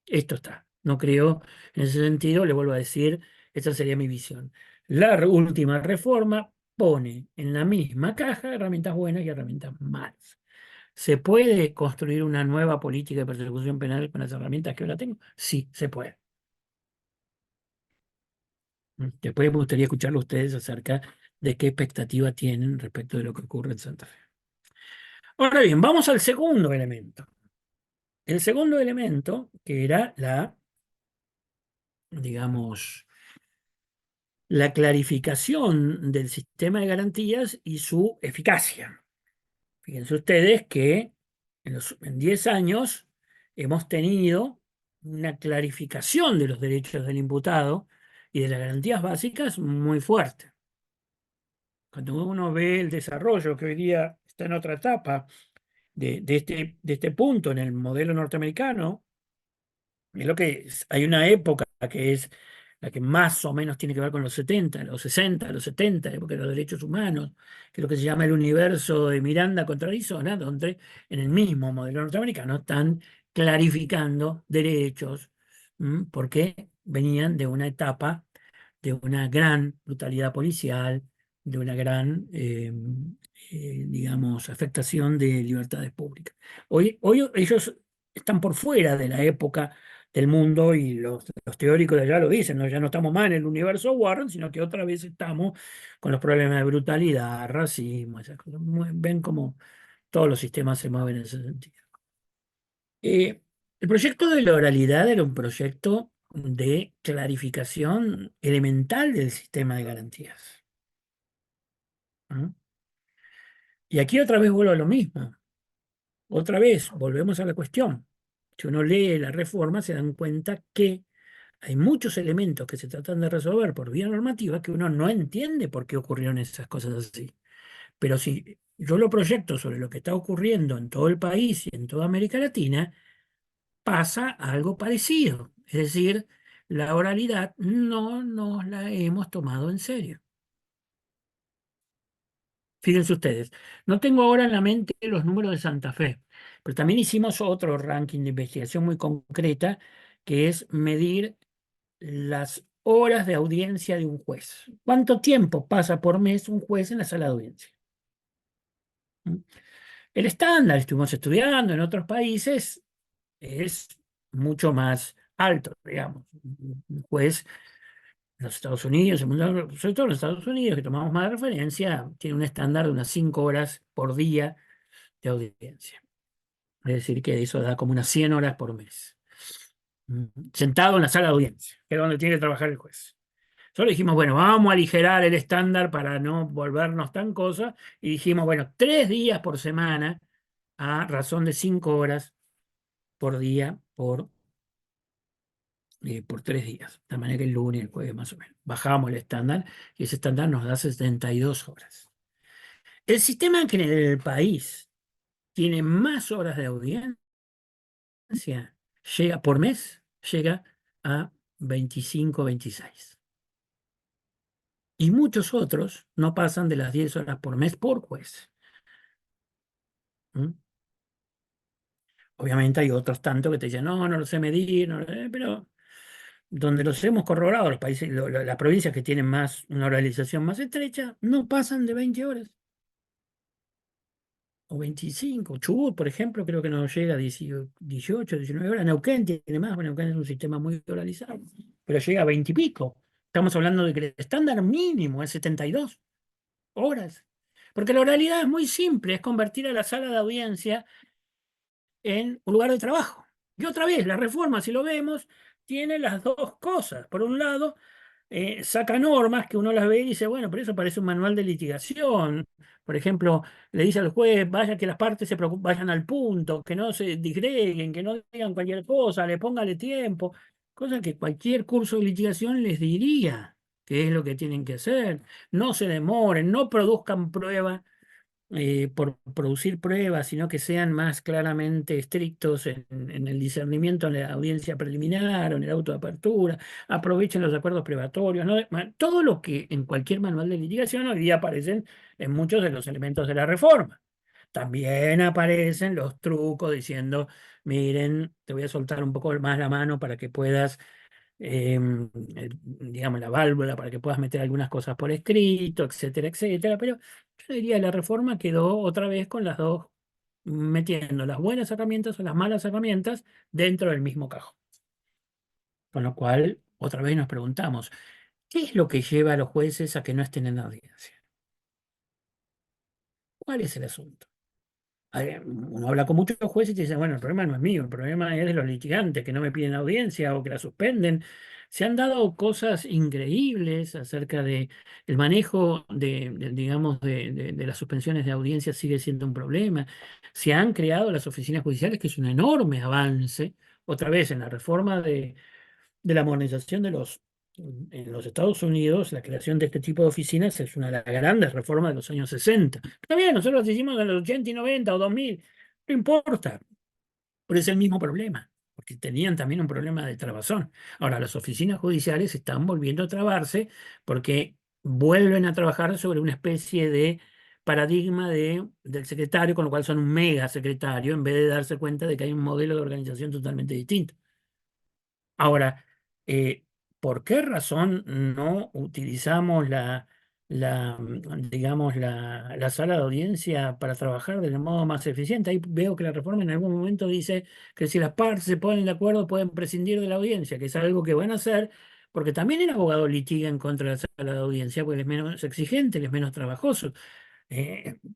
S1: Esto está. No creo, en ese sentido, le vuelvo a decir, esa sería mi visión. La última reforma pone en la misma caja herramientas buenas y herramientas malas. ¿Se puede construir una nueva política de persecución penal con las herramientas que ahora tengo? Sí, se puede. Después me gustaría escucharlo a ustedes acerca de qué expectativa tienen respecto de lo que ocurre en Santa Fe. Ahora bien, vamos al segundo elemento. El segundo elemento, que era digamos, la clarificación del sistema de garantías y su eficacia. Fíjense ustedes que en 10 años hemos tenido una clarificación de los derechos del imputado y de las garantías básicas muy fuerte. Cuando uno ve el desarrollo que hoy día está en otra etapa de este punto en el modelo norteamericano, es lo que hay una época que es la que más o menos tiene que ver con los 70, los 60, los 70, época de los derechos humanos, que es lo que se llama el universo de Miranda contra Arizona, donde en el mismo modelo norteamericano están clarificando derechos, porque venían de una etapa de una gran brutalidad policial, de una gran, digamos, afectación de libertades públicas. Hoy ellos están por fuera de la época del mundo y los teóricos de allá lo dicen, ¿no? Ya no estamos más en el universo Warren, sino que otra vez estamos con los problemas de brutalidad, racismo, esas cosas. Ven cómo todos los sistemas se mueven en ese sentido. El proyecto de la oralidad era un proyecto de clarificación elemental del sistema de garantías. ¿Ah? Y aquí otra vez vuelvo a lo mismo. Otra vez volvemos a la cuestión. Si uno lee la reforma, se dan cuenta que hay muchos elementos que se tratan de resolver por vía normativa que uno no entiende por qué ocurrieron esas cosas así. Pero si yo lo proyecto sobre lo que está ocurriendo en todo el país y en toda América Latina, pasa algo parecido. Es decir, la oralidad no nos la hemos tomado en serio. Fíjense ustedes, no tengo ahora en la mente los números de Santa Fe, pero también hicimos otro ranking de investigación muy concreta, que es medir las horas de audiencia de un juez. ¿Cuánto tiempo pasa por mes un juez en la sala de audiencia? ¿Mm? El estándar, estuvimos estudiando en otros países, es mucho más alto, digamos. Un juez en los Estados Unidos, sobre todo en los Estados Unidos, que tomamos más de referencia, tiene un estándar de unas 5 horas por día de audiencia. Es decir, que eso da como unas 100 horas por mes. Sentado en la sala de audiencia, que es donde tiene que trabajar el juez. Solo dijimos, bueno, vamos a aligerar el estándar para no volvernos tan cosas. Y dijimos, bueno, 3 días por semana a razón de 5 horas por día por 3 días. De manera que el lunes, el jueves más o menos. Bajamos el estándar y ese estándar nos da 72 horas. El sistema que en el país tiene más horas de audiencia llega por mes, llega a 25, 26. Y muchos otros no pasan de las 10 horas por mes por juez. ¿Mm? Obviamente hay otros tantos que te dicen, no, no lo sé medir, pero donde los hemos corroborado, los países, las provincias que tienen una oralización más estrecha, no pasan de 20 horas. O 25. Chubut, por ejemplo, creo que no llega a 18, 19 horas. Neuquén tiene más, bueno, Neuquén es un sistema muy oralizado, pero llega a 20 y pico. Estamos hablando de que el estándar mínimo es 72 horas. Porque la oralidad es muy simple, es convertir a la sala de audiencia en un lugar de trabajo. Y otra vez, la reforma, si lo vemos, tiene las dos cosas. Por un lado, saca normas que uno las ve y dice, bueno, pero eso parece un manual de litigación. Por ejemplo, le dice al juez, vaya que las partes vayan al punto, que no se disgreguen, que no digan cualquier cosa, póngale tiempo, cosa que cualquier curso de litigación les diría que es lo que tienen que hacer. No se demoren, no produzcan pruebas por producir pruebas, sino que sean más claramente estrictos en el discernimiento en la audiencia preliminar o en el auto de apertura, aprovechen los acuerdos probatorios, ¿no? Todo lo que en cualquier manual de litigación hoy día aparecen en muchos de los elementos de la reforma. También aparecen los trucos diciendo, miren, te voy a soltar un poco más la mano para que puedas digamos, la válvula para que puedas meter algunas cosas por escrito, etcétera, etcétera. Pero yo diría la reforma quedó otra vez con las dos, metiendo las buenas herramientas o las malas herramientas dentro del mismo cajón. Con lo cual, otra vez nos preguntamos, ¿qué es lo que lleva a los jueces a que no estén en la audiencia? ¿Cuál es el asunto? Uno habla con muchos jueces y te dicen, bueno, el problema no es mío, el problema es de los litigantes que no me piden audiencia o que la suspenden. Se han dado cosas increíbles acerca de el manejo digamos, de las suspensiones de audiencia sigue siendo un problema. Se han creado las oficinas judiciales, que es un enorme avance, otra vez en la reforma de la modernización en los Estados Unidos, la creación de este tipo de oficinas es una de las grandes reformas de los años 60. Está bien, nosotros las hicimos en los 80 y 90 o 2000, no importa, pero es el mismo problema, porque tenían también un problema de trabazón. Ahora, las oficinas judiciales están volviendo a trabarse porque vuelven a trabajar sobre una especie de paradigma del secretario, con lo cual son un mega secretario, en vez de darse cuenta de que hay un modelo de organización totalmente distinto. Ahora, eh, ¿por qué razón no utilizamos digamos, la sala de audiencia para trabajar del modo más eficiente? Ahí veo que la reforma en algún momento dice que si las partes se ponen de acuerdo pueden prescindir de la audiencia, que es algo que van a hacer, porque también el abogado litiga en contra de la sala de audiencia, porque él es menos exigente, él es menos trabajoso.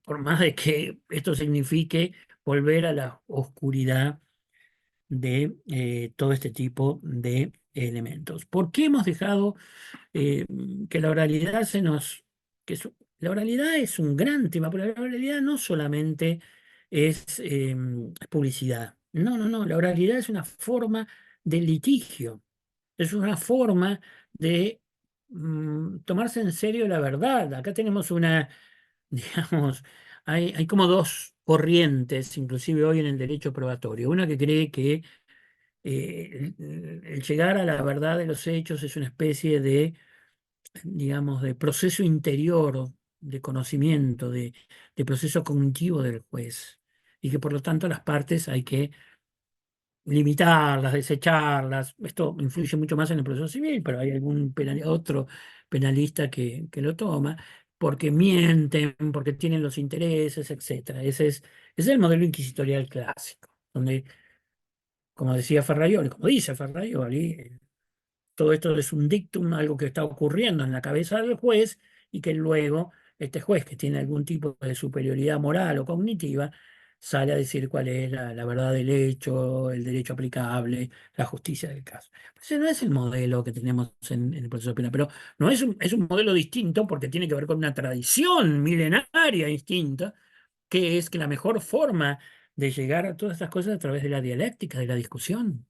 S1: Por más de que esto signifique volver a la oscuridad de todo este tipo de elementos. ¿Por qué hemos dejado que la oralidad la oralidad es un gran tema, pero la oralidad no solamente es publicidad. No, no, no. La oralidad es una forma de litigio, es una forma de tomarse en serio la verdad. Acá tenemos digamos, hay como dos corrientes, inclusive hoy en el derecho probatorio. Una que cree que el llegar a la verdad de los hechos es una especie de, digamos, de proceso interior, de conocimiento, de proceso cognitivo del juez, y que por lo tanto las partes hay que limitarlas, desecharlas. Esto influye mucho más en el proceso civil, pero hay otro penalista que lo toma porque mienten, porque tienen los intereses, etcétera. Ese es el modelo inquisitorial clásico, donde, como decía Ferraioli, como dice Ferraioli, todo esto es un dictum, algo que está ocurriendo en la cabeza del juez y que luego este juez, que tiene algún tipo de superioridad moral o cognitiva, sale a decir cuál es la verdad del hecho, el derecho aplicable, la justicia del caso. Ese no es el modelo que tenemos en el proceso penal, pero no es un modelo distinto porque tiene que ver con una tradición milenaria distinta, que es que la mejor forma de llegar a todas estas cosas es a través de la dialéctica, de la discusión.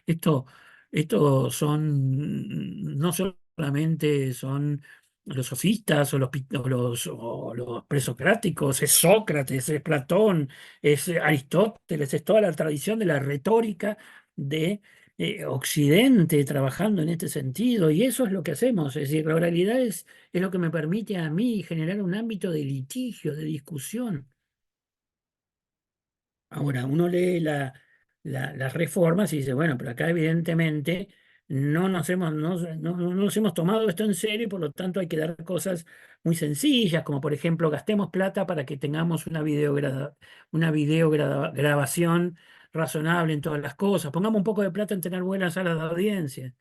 S1: Esto, esto no solamente son los sofistas o los presocráticos, es Sócrates, es Platón, es Aristóteles, es toda la tradición de la retórica de Occidente trabajando en este sentido, y eso es lo que hacemos. Es decir, la oralidad es lo que me permite a mí generar un ámbito de litigio, de discusión. Ahora, uno lee las reformas y dice, bueno, pero acá evidentemente no nos hemos tomado esto en serio y por lo tanto hay que dar cosas muy sencillas, como por ejemplo, gastemos plata para que tengamos una videograbación razonable en todas las cosas, pongamos un poco de plata en tener buenas salas de audiencia.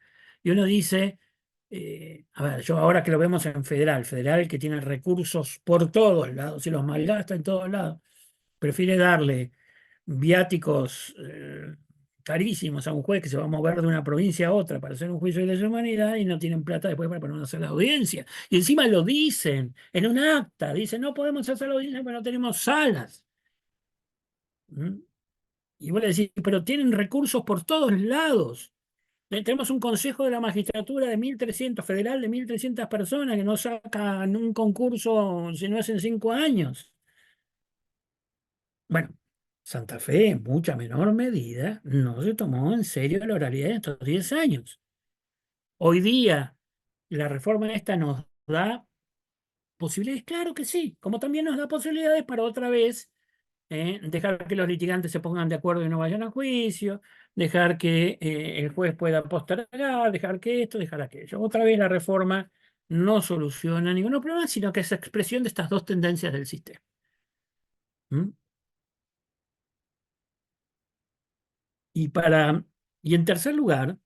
S1: Y uno dice, a ver, yo ahora que lo vemos en federal que tiene recursos por todos lados y los malgasta en todos lados, prefiere darle viáticos carísimos a un juez que se va a mover de una provincia a otra para hacer un juicio de lesa humanidad y no tienen plata después para poner una sala de audiencia. Y encima lo dicen en un acta, dicen no podemos hacer la audiencia porque no tenemos salas. ¿Mm? Y vos le decís, pero tienen recursos por todos lados. Tenemos un consejo de la magistratura de 1.300, federal de 1.300 personas que no sacan un concurso si no es en 5 años. Bueno, Santa Fe, en mucha menor medida, no se tomó en serio la oralidad en estos 10 años. Hoy día, la reforma esta nos da posibilidades, claro que sí, como también nos da posibilidades para otra vez dejar que los litigantes se pongan de acuerdo y no vayan a juicio, dejar que el juez pueda postergar, dejar que esto, dejar aquello. Otra vez la reforma no soluciona ninguno problema, sino que es expresión de estas dos tendencias del sistema. ¿Mm? Y, y en tercer lugar,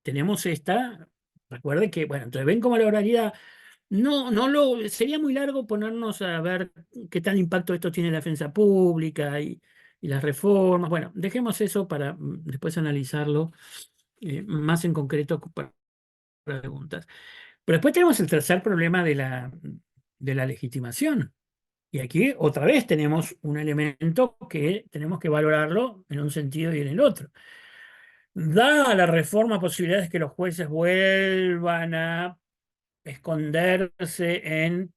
S1: tenemos esta, recuerden que, bueno, entonces ven cómo la oralidad, sería muy largo ponernos a ver qué tal impacto esto tiene en la defensa pública y las reformas. Bueno, dejemos eso para después analizarlo más en concreto para preguntas. Pero después tenemos el tercer problema de la legitimación. Y aquí otra vez tenemos un elemento que tenemos que valorarlo en un sentido y en el otro. Da a la reforma posibilidades que los jueces vuelvan a esconderse en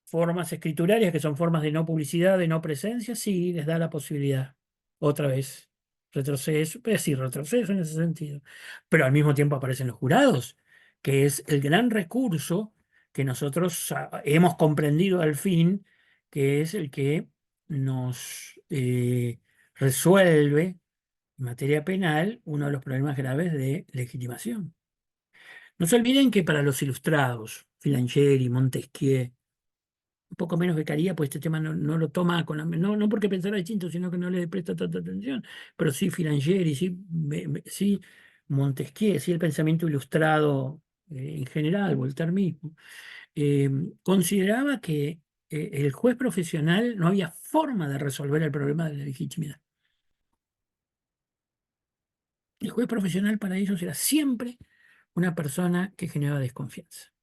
S1: formas escriturarias, que son formas de no publicidad, de no presencia, sí, les da la posibilidad. Otra vez, retroceso, es decir, retroceso en ese sentido. Pero al mismo tiempo aparecen los jurados, que es el gran recurso que nosotros hemos comprendido al fin, que es el que nos resuelve en materia penal uno de los problemas graves de legitimación. No se olviden que para los ilustrados, Filangieri, Montesquieu, un poco menos becaría, pues este tema no lo toma con no porque pensara distinto, sino que no le presta tanta atención, pero sí Filangieri, sí, sí Montesquieu, sí el pensamiento ilustrado en general, Voltaire mismo, eh, consideraba que el juez profesional no había forma de resolver el problema de la legitimidad. El juez profesional para ellos era siempre una persona que generaba desconfianza.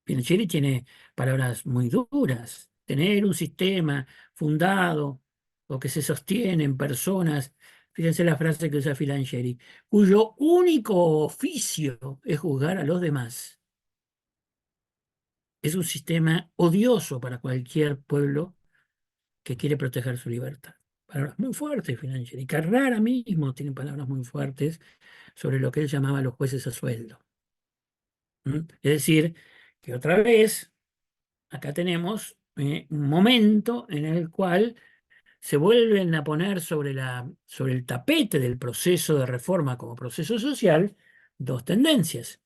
S1: Pinochet tiene palabras muy duras. Tener un sistema fundado o que se sostiene en personas, fíjense la frase que usa Filangieri, cuyo único oficio es juzgar a los demás. Es un sistema odioso para cualquier pueblo que quiere proteger su libertad. Palabras muy fuertes, Filangieri. Carrara mismo tiene palabras muy fuertes sobre lo que él llamaba los jueces a sueldo. ¿Mm? Es decir, que otra vez acá tenemos un momento en el cual se vuelven a poner sobre el tapete del proceso de reforma como proceso social dos tendencias.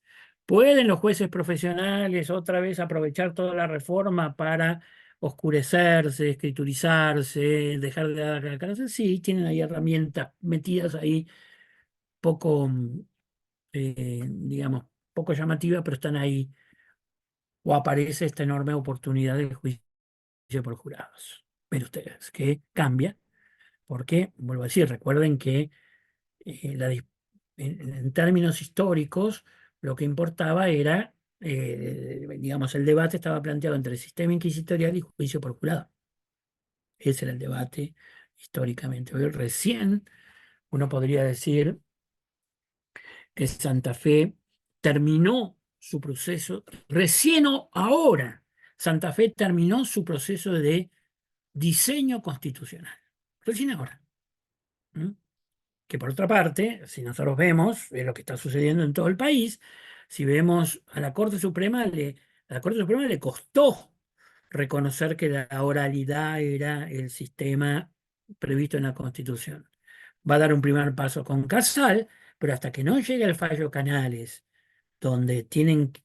S1: ¿Pueden los jueces profesionales otra vez aprovechar toda la reforma para oscurecerse, escriturizarse, dejar de dar la cárcel? Sí, tienen ahí herramientas metidas ahí poco, digamos, poco llamativas, pero están ahí, o aparece esta enorme oportunidad de juicio por jurados. Ven ustedes que cambia, porque, vuelvo a decir, recuerden que en términos históricos lo que importaba era, digamos, el debate estaba planteado entre sistema inquisitorial y juicio por jurado. Ese era el debate históricamente. Hoy recién uno podría decir que Santa Fe terminó su proceso, recién ahora Santa Fe terminó su proceso de diseño constitucional. Recién ahora. ¿Mm? Que por otra parte, si nosotros vemos, es lo que está sucediendo en todo el país, si vemos a la Corte Suprema, a la Corte Suprema le costó reconocer que la oralidad era el sistema previsto en la Constitución. Va a dar un primer paso con Casal, pero hasta que no llegue el fallo Canales, donde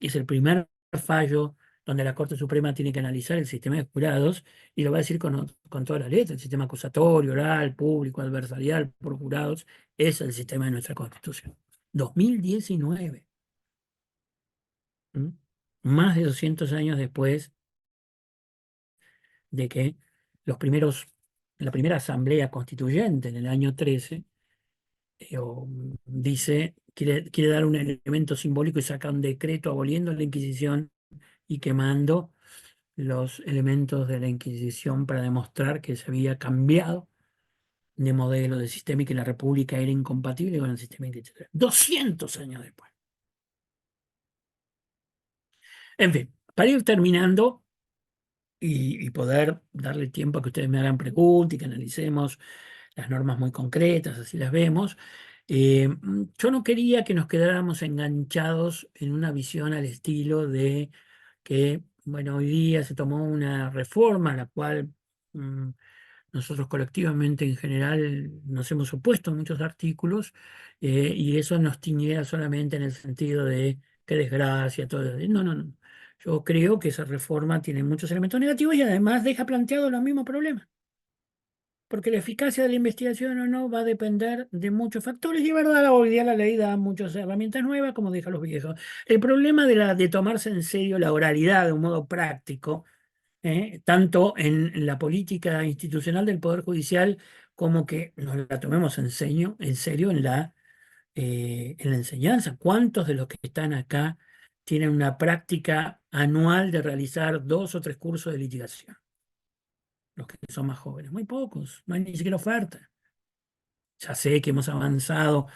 S1: es el primer fallo donde la Corte Suprema tiene que analizar el sistema de jurados, y lo va a decir con toda la letra, el sistema acusatorio, oral, público, adversarial, por jurados, es el sistema de nuestra Constitución. 2019. ¿Mm? Más de 200 años después de que la primera asamblea constituyente en el año 13 dice, quiere dar un elemento simbólico y saca un decreto aboliendo la Inquisición y quemando los elementos de la Inquisición para demostrar que se había cambiado de modelo de sistema y que la República era incompatible con el sistema inquisitorial. 200 años después. En fin, para ir terminando y poder darle tiempo a que ustedes me hagan preguntas y que analicemos las normas muy concretas, así las vemos. Yo no quería que nos quedáramos enganchados en una visión al estilo de que, bueno, hoy día se tomó una reforma a la cual nosotros colectivamente en general nos hemos opuesto a muchos artículos, y eso nos tiñera solamente en el sentido de qué desgracia, todo. No, no, no. Yo creo que esa reforma tiene muchos elementos negativos y además deja planteados los mismos problemas. Porque la eficacia de la investigación o no va a depender de muchos factores. Y es verdad, hoy día la ley da muchas herramientas nuevas, como deja los viejos. El problema de tomarse en serio la oralidad de un modo práctico, tanto en la política institucional del Poder Judicial, como que nos la tomemos en serio en la enseñanza. ¿Cuántos de los que están acá tienen una práctica anual de realizar 2 o 3 cursos de litigación? Los que son más jóvenes, muy pocos, no hay ni siquiera oferta. Ya sé que hemos avanzado.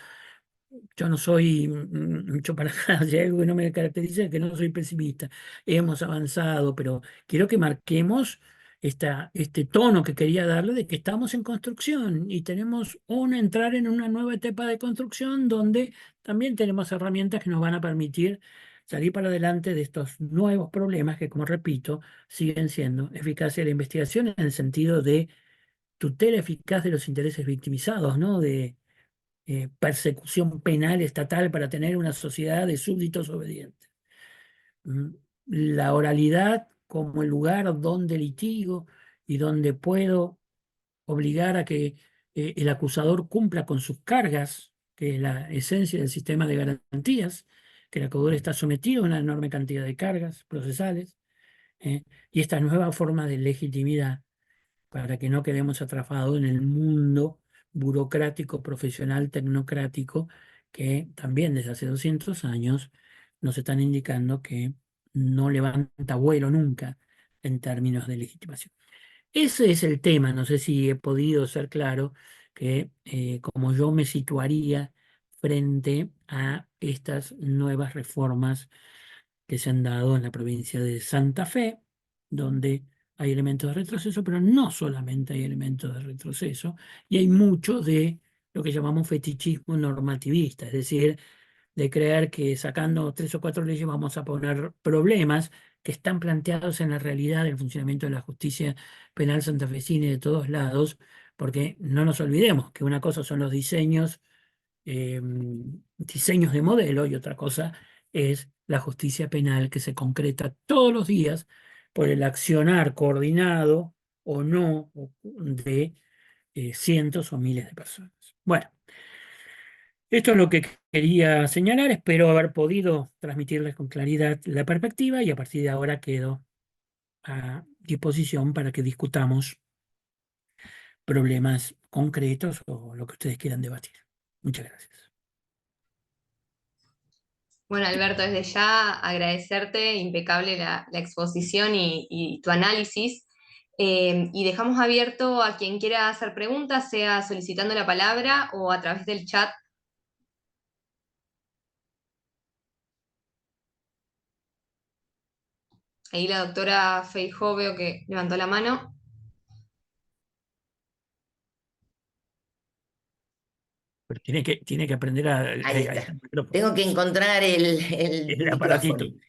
S1: Yo no soy mucho para nada, si hay algo que no me caracteriza es que no soy pesimista. Hemos avanzado, pero quiero que marquemos este tono que quería darle de que estamos en construcción y tenemos entrar en una nueva etapa de construcción donde también tenemos herramientas que nos van a permitir salir para adelante de estos nuevos problemas que, como repito, siguen siendo eficacia de la investigación en el sentido de tutela eficaz de los intereses victimizados, ¿no? De persecución penal estatal para tener una sociedad de súbditos obedientes. Mm, La oralidad como el lugar donde litigo y donde puedo obligar a que el acusador cumpla con sus cargas, que es la esencia del sistema de garantías, que el acusador está sometido a una enorme cantidad de cargas procesales, y esta nueva forma de legitimidad para que no quedemos atrapados en el mundo burocrático, profesional, tecnocrático, que también desde hace 200 años nos están indicando que no levanta vuelo nunca en términos de legitimación. Ese es el tema, no sé si he podido ser claro, que como yo me situaría frente a estas nuevas reformas que se han dado en la provincia de Santa Fe, donde hay elementos de retroceso, pero no solamente hay elementos de retroceso, y hay mucho de lo que llamamos fetichismo normativista, es decir, de creer que sacando 3 o 4 leyes vamos a poner problemas que están planteados en la realidad del funcionamiento de la justicia penal santafesina y de todos lados, porque no nos olvidemos que una cosa son los diseños de modelo y otra cosa es la justicia penal que se concreta todos los días por el accionar coordinado o no de cientos o miles de personas. Bueno, esto es lo que quería señalar. Espero haber podido transmitirles con claridad la perspectiva y a partir de ahora quedo a disposición para que discutamos problemas concretos o lo que ustedes quieran debatir. Muchas gracias.
S4: Bueno, Alberto, desde ya agradecerte, impecable la exposición y tu análisis. Y dejamos abierto a quien quiera hacer preguntas, sea solicitando la palabra o a través del chat. Ahí la doctora Feijó veo que levantó la mano.
S1: Pero tiene que aprender a...
S5: Ahí
S1: ahí está
S5: está.
S1: el micrófono,
S5: Tengo que encontrar el
S1: el aparatito.
S5: micrófono.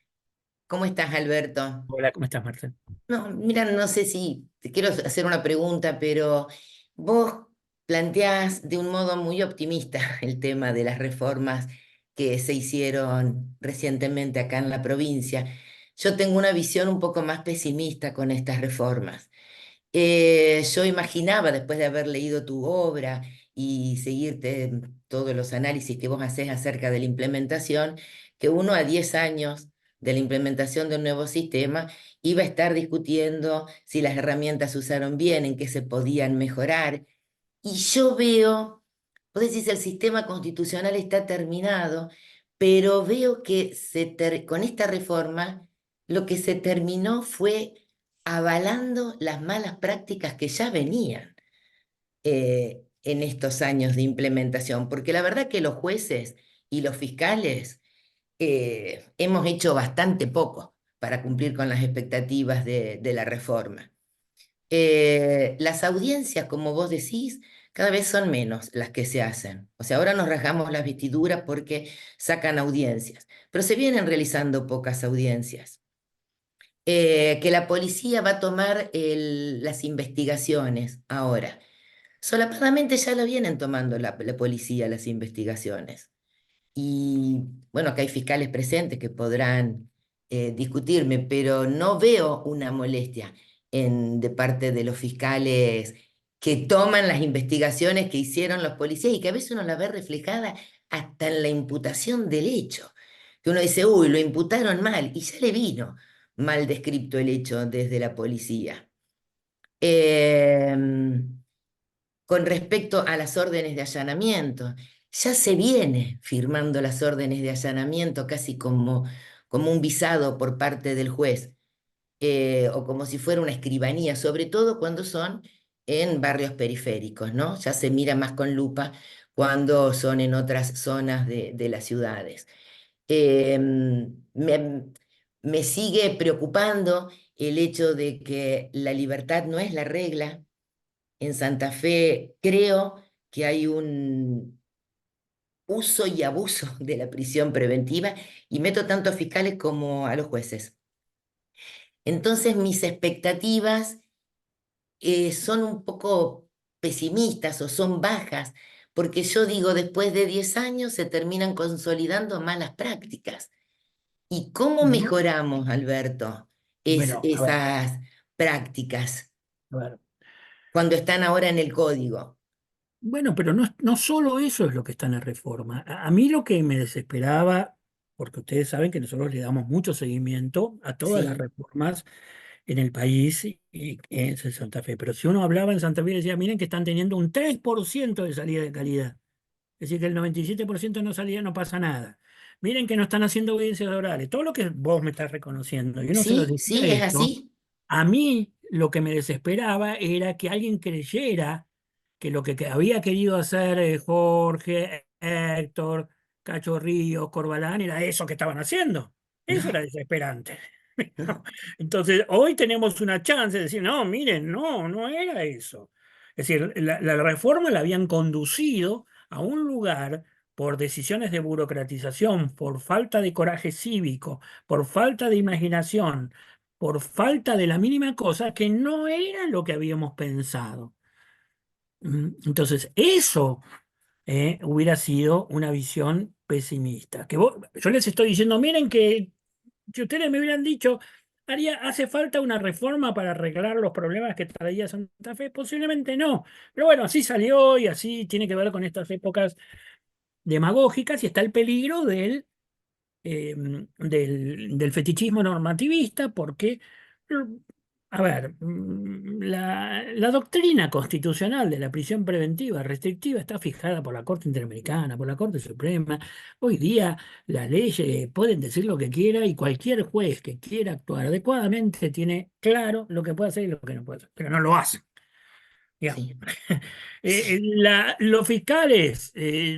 S5: ¿Cómo estás, Alberto?
S1: Hola, ¿cómo estás, Marcel?
S5: No, mira, no sé si te quiero hacer una pregunta, pero vos planteás de un modo muy optimista el tema de las reformas que se hicieron recientemente acá en la provincia. Yo tengo una visión un poco más pesimista con estas reformas. Yo imaginaba, después de haber leído tu obra y seguirte todos los análisis que vos hacés acerca de la implementación, que 1 a 10 años de la implementación de un nuevo sistema iba a estar discutiendo si las herramientas se usaron bien, en qué se podían mejorar. Y yo veo, vos decís el sistema constitucional está terminado, pero veo que con esta reforma lo que se terminó fue avalando las malas prácticas que ya venían en estos años de implementación, porque la verdad que los jueces y los fiscales hemos hecho bastante poco para cumplir con las expectativas de la reforma. Las audiencias, como vos decís, cada vez son menos las que se hacen. O sea, ahora nos rasgamos las vestiduras porque sacan audiencias, pero se vienen realizando pocas audiencias. Que la policía va a tomar las investigaciones ahora. Solapadamente ya lo vienen tomando la policía las investigaciones. Y bueno, acá hay fiscales presentes que podrán discutirme, pero no veo una molestia de parte de los fiscales que toman las investigaciones que hicieron los policías y que a veces uno la ve reflejada hasta en la imputación del hecho. Que uno dice, uy, lo imputaron mal, y ya le vino mal descrito el hecho desde la policía. Con respecto a las órdenes de allanamiento, ya se viene firmando las órdenes de allanamiento casi como un visado por parte del juez, o como si fuera una escribanía, sobre todo cuando son en barrios periféricos, ¿no? Ya se mira más con lupa cuando son en otras zonas de las ciudades. Me sigue preocupando el hecho de que la libertad no es la regla. En Santa Fe creo que hay un uso y abuso de la prisión preventiva y meto tanto a fiscales como a los jueces. Entonces mis expectativas son un poco pesimistas o son bajas, porque yo digo, después de 10 años se terminan consolidando malas prácticas. ¿Y cómo
S1: No,
S5: mejoramos, Alberto,
S1: bueno,
S5: esas prácticas
S1: a ver.
S5: cuando están ahora en el código?
S1: Bueno, pero no solo eso es lo que está en la reforma. A mí lo que me desesperaba, porque ustedes saben que nosotros le damos mucho seguimiento a todas las
S5: Sí,
S1: reformas en el país y en Santa Fe. Pero si uno hablaba en Santa Fe y decía, miren que están teniendo un 3% de salida de calidad. Es decir, que el 97% no salía, no pasa nada. Miren que no están haciendo audiencias orales. Todo lo que vos me estás reconociendo. Y uno se lo
S5: sí,
S1: decía
S5: sí, es
S1: esto.
S5: así.
S1: A mí lo que me desesperaba era que alguien creyera que lo que había querido hacer Jorge, Héctor, Cacho Ríos, Corbalán era eso que estaban haciendo. Eso era
S5: No,
S1: desesperante.
S5: no,
S1: Entonces, hoy tenemos una chance de decir, no, miren, no era eso. Es decir, la reforma la habían conducido a un lugar por decisiones de burocratización, por falta de coraje cívico, por falta de imaginación, por falta de la mínima cosa que no era lo que habíamos pensado. Entonces, eso hubiera sido una visión pesimista. Yo les estoy diciendo, miren que si ustedes me hubieran dicho, hace falta una reforma para arreglar los problemas que traía Santa Fe, posiblemente no. Pero bueno, así salió y así tiene que ver con estas épocas demagógicas y está el peligro del fetichismo normativista, porque, a ver, la doctrina constitucional de la prisión preventiva restrictiva está fijada por la Corte Interamericana, por la Corte Suprema. Hoy día las leyes pueden decir lo que quiera y cualquier juez que quiera actuar adecuadamente tiene claro lo que puede hacer y lo que no puede hacer, pero no lo hace. Digamos.
S5: sí, sí,
S1: Los fiscales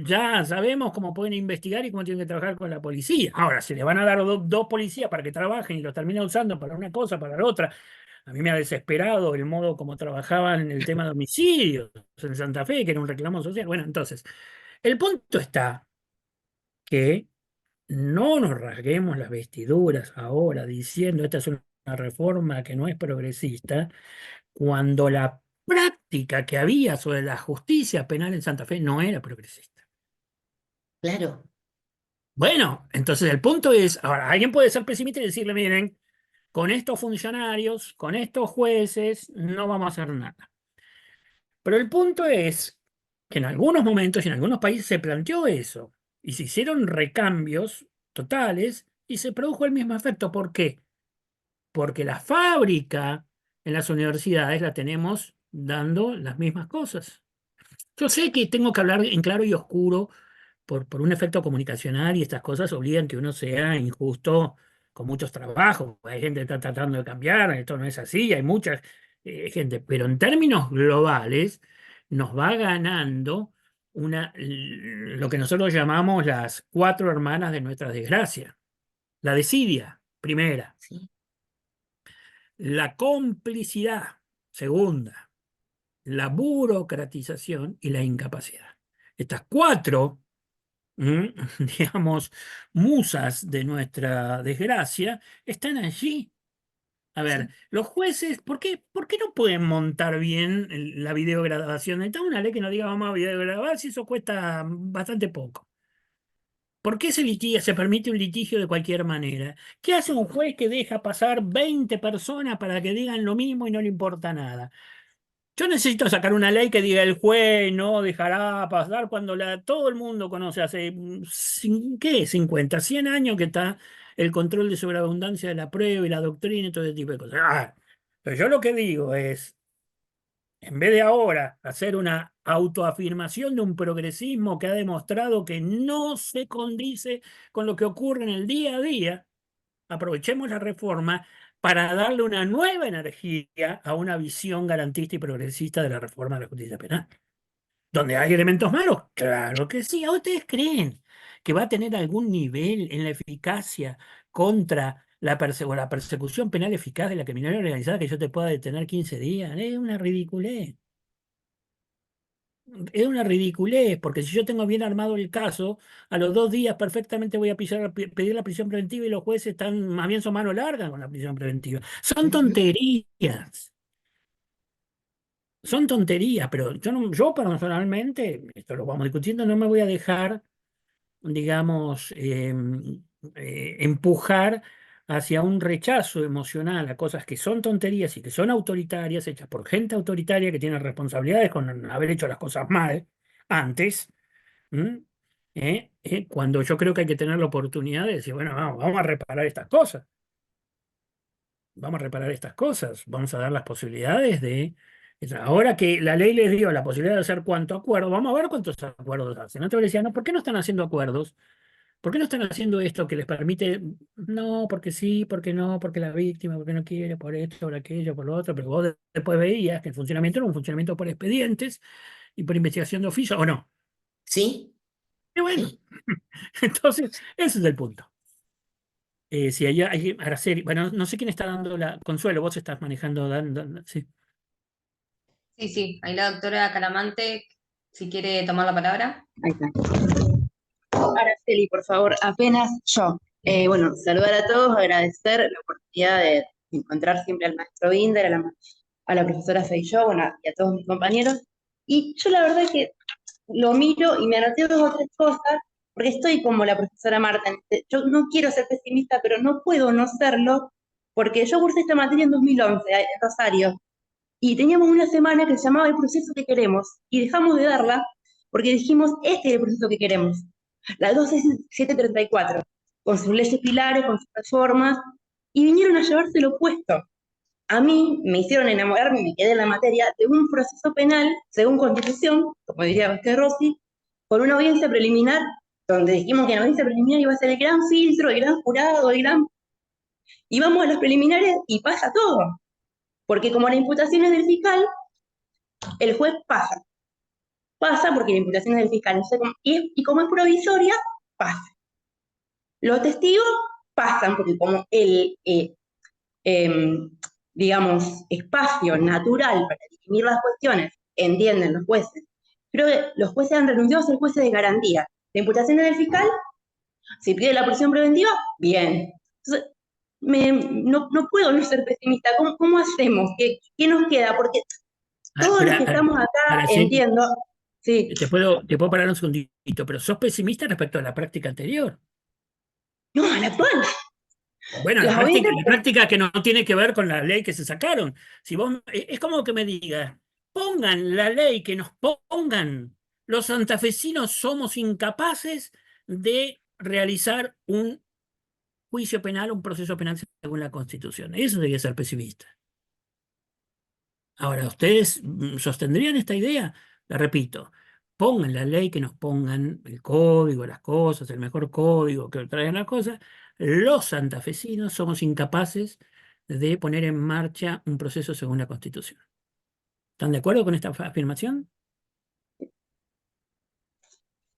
S1: ya sabemos cómo pueden investigar y cómo tienen que trabajar con la policía. Ahora, se le van a dar dos policías para que trabajen y los termina usando para una cosa, para la otra. A mí me ha desesperado el modo como trabajaban en el tema de homicidios en Santa Fe, que era un reclamo social. Bueno, entonces, el punto está que no nos rasguemos las vestiduras ahora diciendo esta es una reforma que no es progresista cuando la práctica que había sobre la justicia penal en Santa Fe no era progresista.
S5: claro,
S1: Bueno, entonces el punto es, ahora, alguien puede ser pesimista y decirle, miren, con estos funcionarios, con estos jueces, no vamos a hacer nada. Pero el punto es que en algunos momentos y en algunos países se planteó eso y se hicieron recambios totales y se produjo el mismo efecto. ¿Por qué? Porque la fábrica en las universidades la tenemos dando las mismas cosas. Yo sé que tengo que hablar en claro y oscuro por un efecto comunicacional y estas cosas obligan que uno sea injusto con muchos trabajos. Hay gente que está tratando de cambiar, esto no es así, hay mucha gente, pero en términos globales nos va ganando lo que nosotros llamamos las cuatro hermanas de nuestra desgracia. La desidia, primera.
S5: ¿sí?
S1: La complicidad, segunda. La burocratización y la incapacidad. Estas cuatro, digamos, musas de nuestra desgracia están allí. A ver,
S5: ¿Sí?
S1: los jueces, ¿por qué no pueden montar bien la videograbación? Necesitamos una ley que nos diga vamos a videograbar si eso cuesta bastante poco. ¿Por qué se permite un litigio de cualquier manera? ¿Qué hace un juez que deja pasar 20 personas para que digan lo mismo y no le importa nada? Yo necesito sacar una ley que diga el juez no dejará pasar cuando todo el mundo conoce hace, ¿qué? 50, 100 años que está el control de sobreabundancia de la prueba y la doctrina y todo ese tipo de cosas. Pero yo lo que digo es, en vez de ahora hacer una autoafirmación de un progresismo que ha demostrado que no se condice con lo que ocurre en el día a día, aprovechemos la reforma para darle una nueva energía a una visión garantista y progresista de la reforma de la justicia penal. ¿Donde hay elementos malos? Claro que sí. ¿A ustedes creen que va a tener algún nivel en la eficacia contra o la persecución penal eficaz de la criminalidad organizada que yo te pueda detener 15 días? Es una ridiculez. Es una ridiculez, porque si yo tengo bien armado el caso, a los 2 días perfectamente voy a pedir la prisión preventiva y los jueces están más bien son mano larga con la prisión preventiva. Son tonterías, son tonterías, pero yo personalmente, esto lo vamos discutiendo, no me voy a dejar, digamos, empujar hacia un rechazo emocional a cosas que son tonterías y que son autoritarias, hechas por gente autoritaria que tiene responsabilidades con haber hecho las cosas mal antes. ¿Mm? Cuando yo creo que hay que tener la oportunidad de decir, bueno, vamos a reparar estas cosas, vamos a reparar estas cosas, vamos a dar las posibilidades de... Ahora que la ley les dio la posibilidad de hacer cuánto acuerdo, vamos a ver cuántos acuerdos hacen. Antes decían, no, ¿por qué no están haciendo acuerdos? ¿Por qué no están haciendo esto que les permite? No, porque sí, porque no, porque la víctima, porque no quiere, por esto, por aquello, por lo otro, pero vos después veías que el funcionamiento era un funcionamiento por expedientes y por investigación de oficio, ¿o no?
S5: ¿Sí?
S1: Y bueno,
S5: Sí.
S1: entonces, ese es el punto. Si hay Araceli, bueno, no sé quién está dando la Consuelo, vos estás manejando, sí.
S4: Sí, sí, ahí la doctora Calamante, si quiere tomar la palabra.
S6: Ahí está. Araceli, por favor, apenas yo. Bueno, saludar a todos, agradecer la oportunidad de encontrar siempre al maestro Binder, a la profesora Feijó, bueno, y a todos mis compañeros. Y yo la verdad que lo miro y me anoté 2 o 3 cosas, porque estoy como la profesora Marta. Yo no quiero ser pesimista, pero no puedo no serlo, porque yo cursé esta materia en 2011, en Rosario, y teníamos una semana que se llamaba el proceso que queremos, y dejamos de darla porque dijimos, este es el proceso que queremos. La 12734, con sus leyes pilares, con sus reformas, y vinieron a llevarse lo opuesto. A mí me hicieron enamorarme y me quedé en la materia de un proceso penal, según Constitución, como diría Vázquez Rossi, por una audiencia preliminar, donde dijimos que la audiencia preliminar iba a ser el gran filtro, el gran jurado, y vamos a las preliminares y pasa todo. Porque como la imputación es del fiscal, el juez pasa porque la imputación es del fiscal, no sé y como es provisoria, pasa. Los testigos pasan porque como el, digamos, espacio natural para dirimir las cuestiones entienden los jueces. Creo que los jueces han renunciado a ser jueces de garantía. La imputación es del fiscal, si pide la prisión preventiva, bien. Entonces, no puedo no ser pesimista. ¿Cómo hacemos? ¿Qué nos queda? Porque todos los que estamos acá,
S1: Araceli,
S6: entiendo, sí,
S1: te puedo parar un segundito, pero sos pesimista respecto a la práctica anterior.
S6: no, a la actual.
S1: Bueno, la
S6: Las
S1: práctica,
S6: audiencias,
S1: la práctica que no tiene que ver con la ley que se sacaron. Si vos, es como que me digas, pongan la ley que nos pongan. Los santafesinos somos incapaces de realizar un juicio penal, un proceso penal según la Constitución. Eso debería ser pesimista. Ahora, ¿ustedes sostendrían esta idea? La repito, pongan la ley, que nos pongan el código, las cosas, el mejor código, que traigan las cosas. Los santafesinos somos incapaces de poner en marcha un proceso según la Constitución. ¿Están de acuerdo con esta afirmación?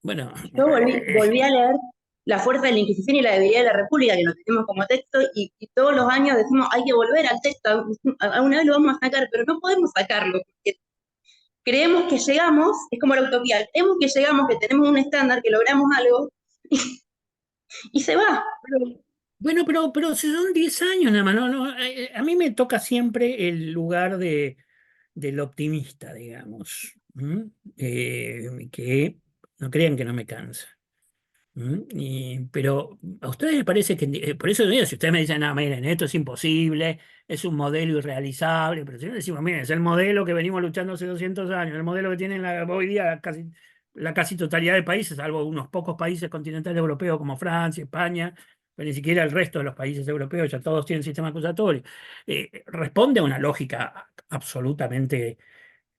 S1: Bueno,
S6: Yo volví a leer La fuerza de la Inquisición y la debilidad de la República, que lo tenemos como texto, y todos los años decimos, hay que volver al texto, alguna vez lo vamos a sacar, pero no podemos sacarlo, porque creemos que llegamos, es como la utopía, creemos que llegamos, que tenemos un estándar, que logramos algo, y se va.
S1: bueno, pero si son 10 años nada más, a mí me toca siempre el lugar del optimista, digamos, que no crean que no me cansa. Pero a ustedes les parece que, por eso digo, si ustedes me dicen, no, miren, esto es imposible, es un modelo irrealizable, pero si no decimos, miren, es el modelo que venimos luchando hace 200 años, el modelo que tienen hoy día la casi totalidad de países, salvo unos pocos países continentales europeos como Francia, España, pero ni siquiera el resto de los países europeos, ya todos tienen sistema acusatorio. Responde a una lógica absolutamente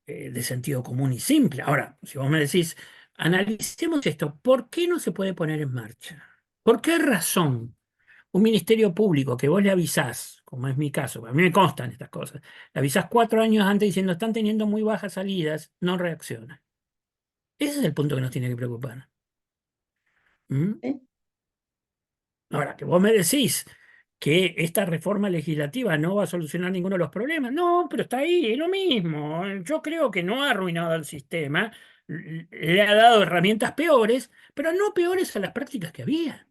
S1: de sentido común y simple. Ahora, si vos me decís, analicemos esto, ¿por qué no se puede poner en marcha? ¿Por qué razón un ministerio público que vos le avisás, como es mi caso, a mí me constan estas cosas, le avisás 4 años antes diciendo están teniendo muy bajas salidas, no reacciona? Ese es el punto que nos tiene que preocupar. ¿Mm?
S6: ¿Eh?
S1: Ahora, que vos me decís que esta reforma legislativa no va a solucionar ninguno de los problemas. No, pero está ahí, es lo mismo. Yo creo que no ha arruinado el sistema, le ha dado herramientas peores, pero no peores a las prácticas que había.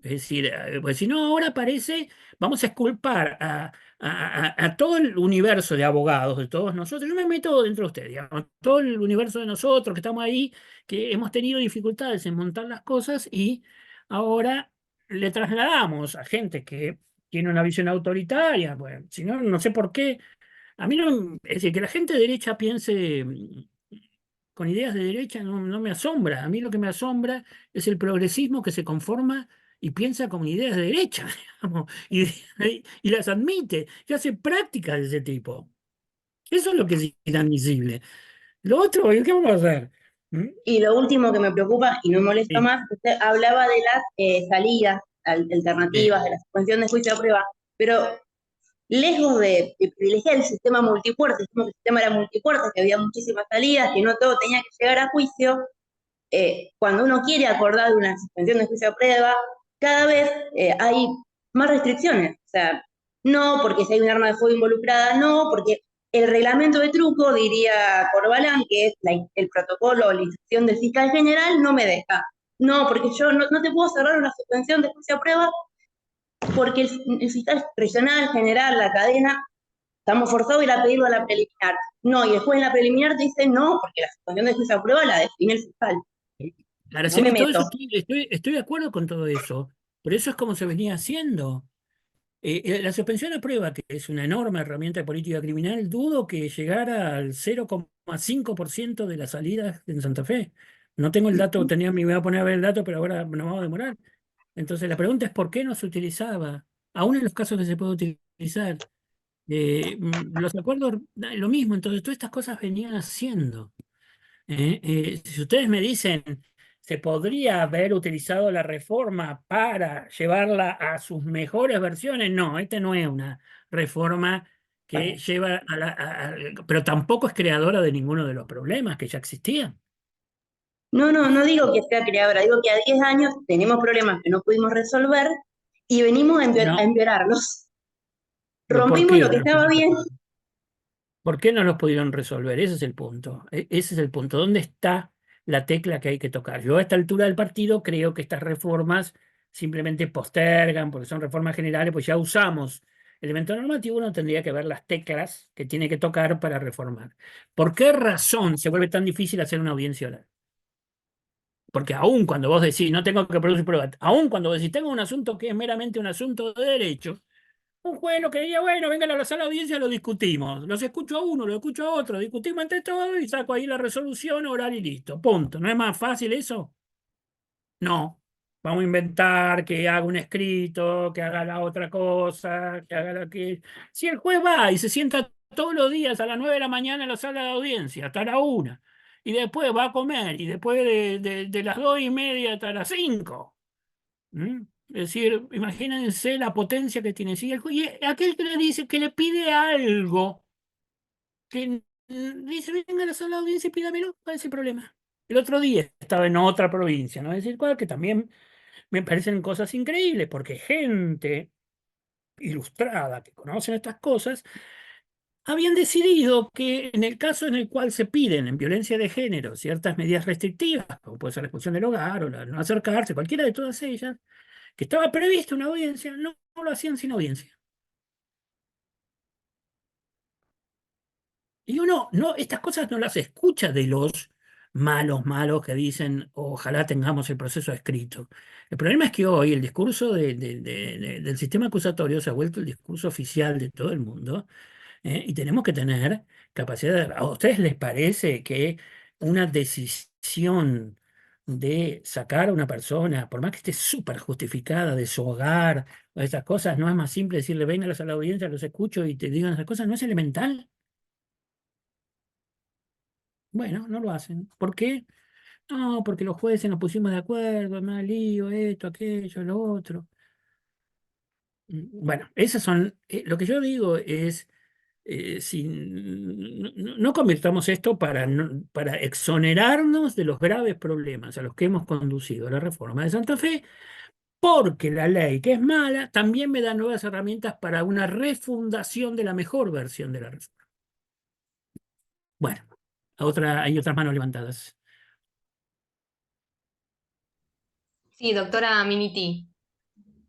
S1: Es decir, pues si no, ahora parece, vamos a exculpar a todo el universo de abogados, de todos nosotros. Yo me meto dentro de ustedes, digamos, todo el universo de nosotros que estamos ahí, que hemos tenido dificultades en montar las cosas y ahora le trasladamos a gente que tiene una visión autoritaria. Bueno, si no, no sé por qué. A mí no, es decir, que la gente de derecha piense con ideas de derecha no me asombra. A mí lo que me asombra es el progresismo que se conforma y piensa con ideas de derecha, digamos, y las admite, y hace prácticas de ese tipo. Eso es lo que es inadmisible. Lo otro, ¿qué vamos a hacer? ¿Mm?
S6: Y lo último que me preocupa, y no me molesta
S1: Sí,
S6: más, usted hablaba de las salidas
S1: sí.
S6: alternativas, de la suspensión de juicio a prueba, pero lejos de privilegiar el sistema multipuertas, decimos que el sistema era multipuertas, que había muchísimas salidas, que no todo tenía que llegar a juicio, cuando uno quiere acordar de una suspensión de juicio a prueba, cada vez hay más restricciones. O sea, no porque si hay un arma de fuego involucrada, no, porque el reglamento de truco, diría Corbalán, que es el protocolo o la instrucción del fiscal general, no me deja. No, porque yo no te puedo cerrar una suspensión de juicio a prueba porque el fiscal regional, general, la cadena, estamos forzados a ir a pedirlo a la preliminar. No, y después en la preliminar te dicen no, porque la suspensión de juicio a prueba la define el fiscal. No me
S1: Araceli, todo eso
S6: meto.
S1: estoy de acuerdo con todo eso, pero eso es como se venía haciendo. La suspensión a prueba, que es una enorme herramienta de política criminal, dudo que llegara al 0,5% de las salidas en Santa Fe. No tengo el dato, me voy a poner a ver el dato, pero ahora no vamos a demorar. Entonces la pregunta es ¿por qué no se utilizaba? Aún en los casos que se puede utilizar. Los acuerdos, lo mismo, entonces todas estas cosas venían haciendo. Si ustedes me dicen, ¿se podría haber utilizado la reforma para llevarla a sus mejores versiones? No, esta no es una reforma que lleva pero tampoco es creadora de ninguno de los problemas que ya existían.
S6: No digo que sea creadora, digo que a 10 años tenemos problemas que no pudimos resolver y venimos a
S1: No,
S6: empeorarlos.
S1: pero ¿por
S6: Rompimos
S1: qué
S6: lo que
S1: no los
S6: estaba
S1: pudieron
S6: bien.
S1: resolver? ¿Por qué no los pudieron resolver? Ese es el punto. Ese es el punto. ¿Dónde está la tecla que hay que tocar? Yo a esta altura del partido creo que estas reformas simplemente postergan, porque son reformas generales, pues ya usamos el elemento normativo, uno tendría que ver las teclas que tiene que tocar para reformar. ¿Por qué razón se vuelve tan difícil hacer una audiencia oral? Porque aún cuando vos decís, no tengo que producir pruebas, aún cuando vos decís, tengo un asunto que es meramente un asunto de derecho, un juez lo que diría, bueno, vengan a la sala de audiencia, lo discutimos. Los escucho a uno, lo escucho a otro, discutimos entre todos y saco ahí la resolución oral y listo. Punto. ¿No es más fácil eso? No. Vamos a inventar que haga un escrito, que haga la otra cosa, que haga la que. Si el juez va y se sienta todos los días a las 9 de la mañana en la sala de audiencia, hasta la 1. Y después va a comer, y después de las 2:30 hasta las 5. ¿Mm? Es decir, imagínense la potencia que tiene. Si y aquel que le dice que le pide algo, que dice, venga a la sala de audiencia y pídamelo, ¿cuál es el problema? El otro día estaba en otra provincia, no voy a decir cuál, que también me parecen cosas increíbles, porque gente ilustrada que conocen estas cosas habían decidido que en el caso en el cual se piden en violencia de género ciertas medidas restrictivas, como puede ser la expulsión del hogar o la no acercarse, cualquiera de todas ellas, que estaba prevista una audiencia, no lo hacían sin audiencia. Y uno, no, estas cosas no las escucha de los malos que dicen, ojalá tengamos el proceso escrito. El problema es que hoy el discurso del sistema acusatorio se ha vuelto el discurso oficial de todo el mundo, y tenemos que tener capacidad ¿A ustedes les parece que una decisión de sacar a una persona, por más que esté súper justificada, de su hogar o esas cosas, no es más simple decirle, vengan a la audiencia, los escucho y te digan esas cosas? ¿No es elemental? Bueno, no lo hacen. ¿Por qué? No, porque los jueces nos pusimos de acuerdo, más lío, esto, aquello, lo otro. Bueno, esas son, lo que yo digo es, no convirtamos esto para exonerarnos de los graves problemas a los que hemos conducido la reforma de Santa Fe, porque la ley, que es mala, también me da nuevas herramientas para una refundación de la mejor versión de la reforma. Bueno, hay otras manos levantadas.
S4: Sí, doctora Miniti.